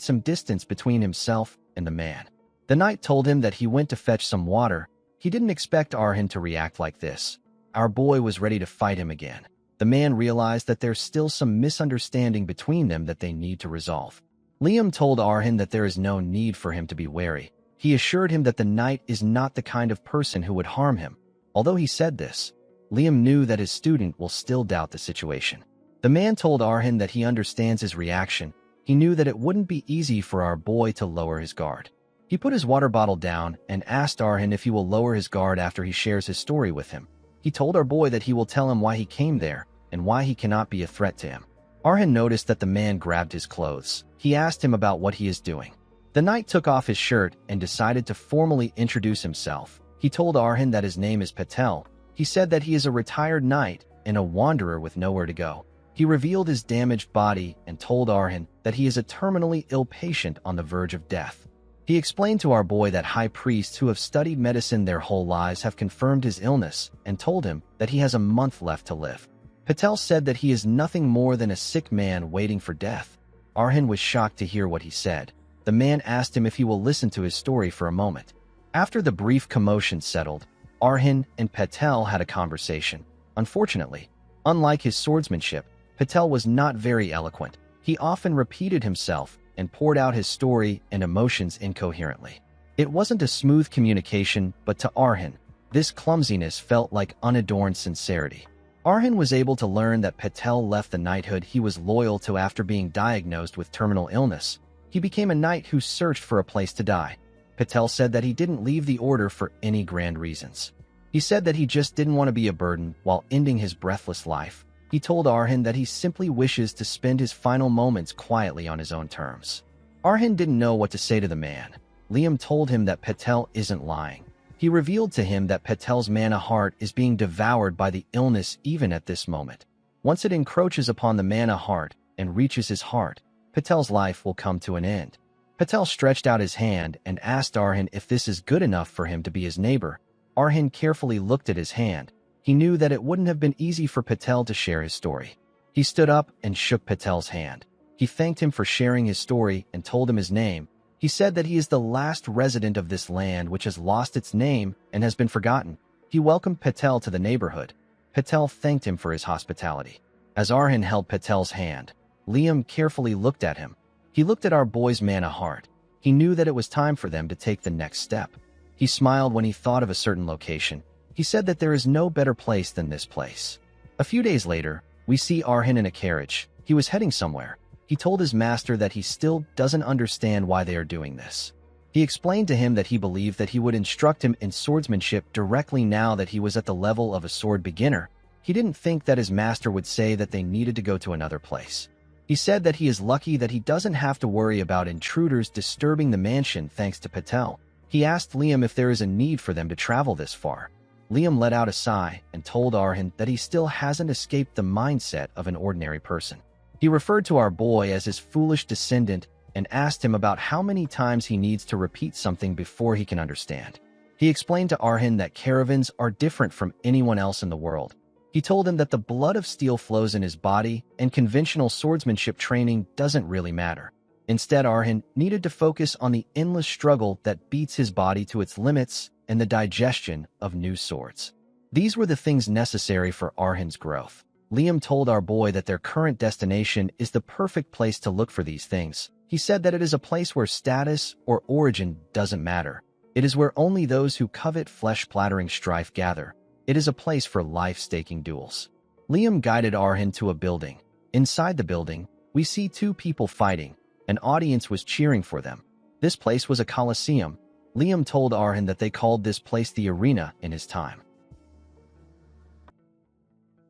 some distance between himself and the man. The knight told him that he went to fetch some water. He didn't expect Arhin to react like this. Our boy was ready to fight him again. The man realized that there's still some misunderstanding between them that they need to resolve. Liam told Arhin that there is no need for him to be wary. He assured him that the knight is not the kind of person who would harm him. Although he said this, Liam knew that his student will still doubt the situation. The man told Arhin that he understands his reaction. He knew that it wouldn't be easy for our boy to lower his guard. He put his water bottle down and asked Arhin if he will lower his guard after he shares his story with him. He told our boy that he will tell him why he came there and why he cannot be a threat to him. Arhin noticed that the man grabbed his clothes. He asked him about what he is doing. The knight took off his shirt and decided to formally introduce himself. He told Arhin that his name is Patel. He said that he is a retired knight and a wanderer with nowhere to go. He revealed his damaged body and told Arhin that he is a terminally ill patient on the verge of death. He explained to our boy that high priests who have studied medicine their whole lives have confirmed his illness and told him that he has a month left to live. Patel said that he is nothing more than a sick man waiting for death. Arhin was shocked to hear what he said. The man asked him if he will listen to his story for a moment. After the brief commotion settled, Arhin and Patel had a conversation. Unfortunately, unlike his swordsmanship, Patel was not very eloquent. He often repeated himself and poured out his story and emotions incoherently. It wasn't a smooth communication, but to Arhin, this clumsiness felt like unadorned sincerity. Arhin was able to learn that Patel left the knighthood he was loyal to after being diagnosed with terminal illness. He became a knight who searched for a place to die. Patel said that he didn't leave the order for any grand reasons. He said that he just didn't want to be a burden while ending his breathless life. He told Arhin that he simply wishes to spend his final moments quietly on his own terms. Arhin didn't know what to say to the man. Liam told him that Patel isn't lying. He revealed to him that Patel's mana heart is being devoured by the illness even at this moment. Once it encroaches upon the mana heart and reaches his heart, Patel's life will come to an end. Patel stretched out his hand and asked Arhin if this is good enough for him to be his neighbor. Arhin carefully looked at his hand. He knew that it wouldn't have been easy for Patel to share his story. He stood up and shook Patel's hand. He thanked him for sharing his story and told him his name. He said that he is the last resident of this land which has lost its name and has been forgotten. He welcomed Patel to the neighborhood. Patel thanked him for his hospitality. As Arhin held Patel's hand, Liam carefully looked at him. He looked at our boy's mana heart. He knew that it was time for them to take the next step. He smiled when he thought of a certain location. He said that there is no better place than this place. A few days later, we see Arhin in a carriage. He was heading somewhere. He told his master that he still doesn't understand why they are doing this. He explained to him that he believed that he would instruct him in swordsmanship directly now that he was at the level of a sword beginner. He didn't think that his master would say that they needed to go to another place. He said that he is lucky that he doesn't have to worry about intruders disturbing the mansion thanks to Patel. He asked Liam if there is a need for them to travel this far. Liam let out a sigh and told Arhan that he still hasn't escaped the mindset of an ordinary person. He referred to our boy as his foolish descendant and asked him about how many times he needs to repeat something before he can understand. He explained to Arhan that caravans are different from anyone else in the world. He told him that the blood of steel flows in his body and conventional swordsmanship training doesn't really matter. Instead, Arhan needed to focus on the endless struggle that beats his body to its limits and the digestion of new swords. These were the things necessary for Arhan's growth. Liam told our boy that their current destination is the perfect place to look for these things. He said that it is a place where status or origin doesn't matter. It is where only those who covet flesh-plattering strife gather. It is a place for life-staking duels. Liam guided Arhan to a building. Inside the building, we see two people fighting. An audience was cheering for them. This place was a coliseum. Liam told Arhan that they called this place the arena in his time.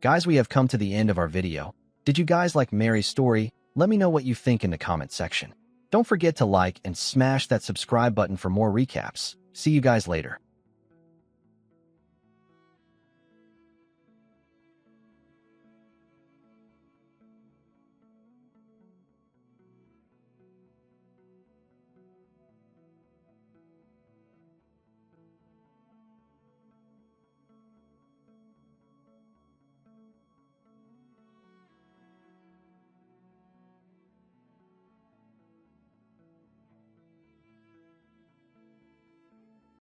Guys, we have come to the end of our video. Did you guys like Mary's story? Let me know what you think in the comment section. Don't forget to like and smash that subscribe button for more recaps. See you guys later.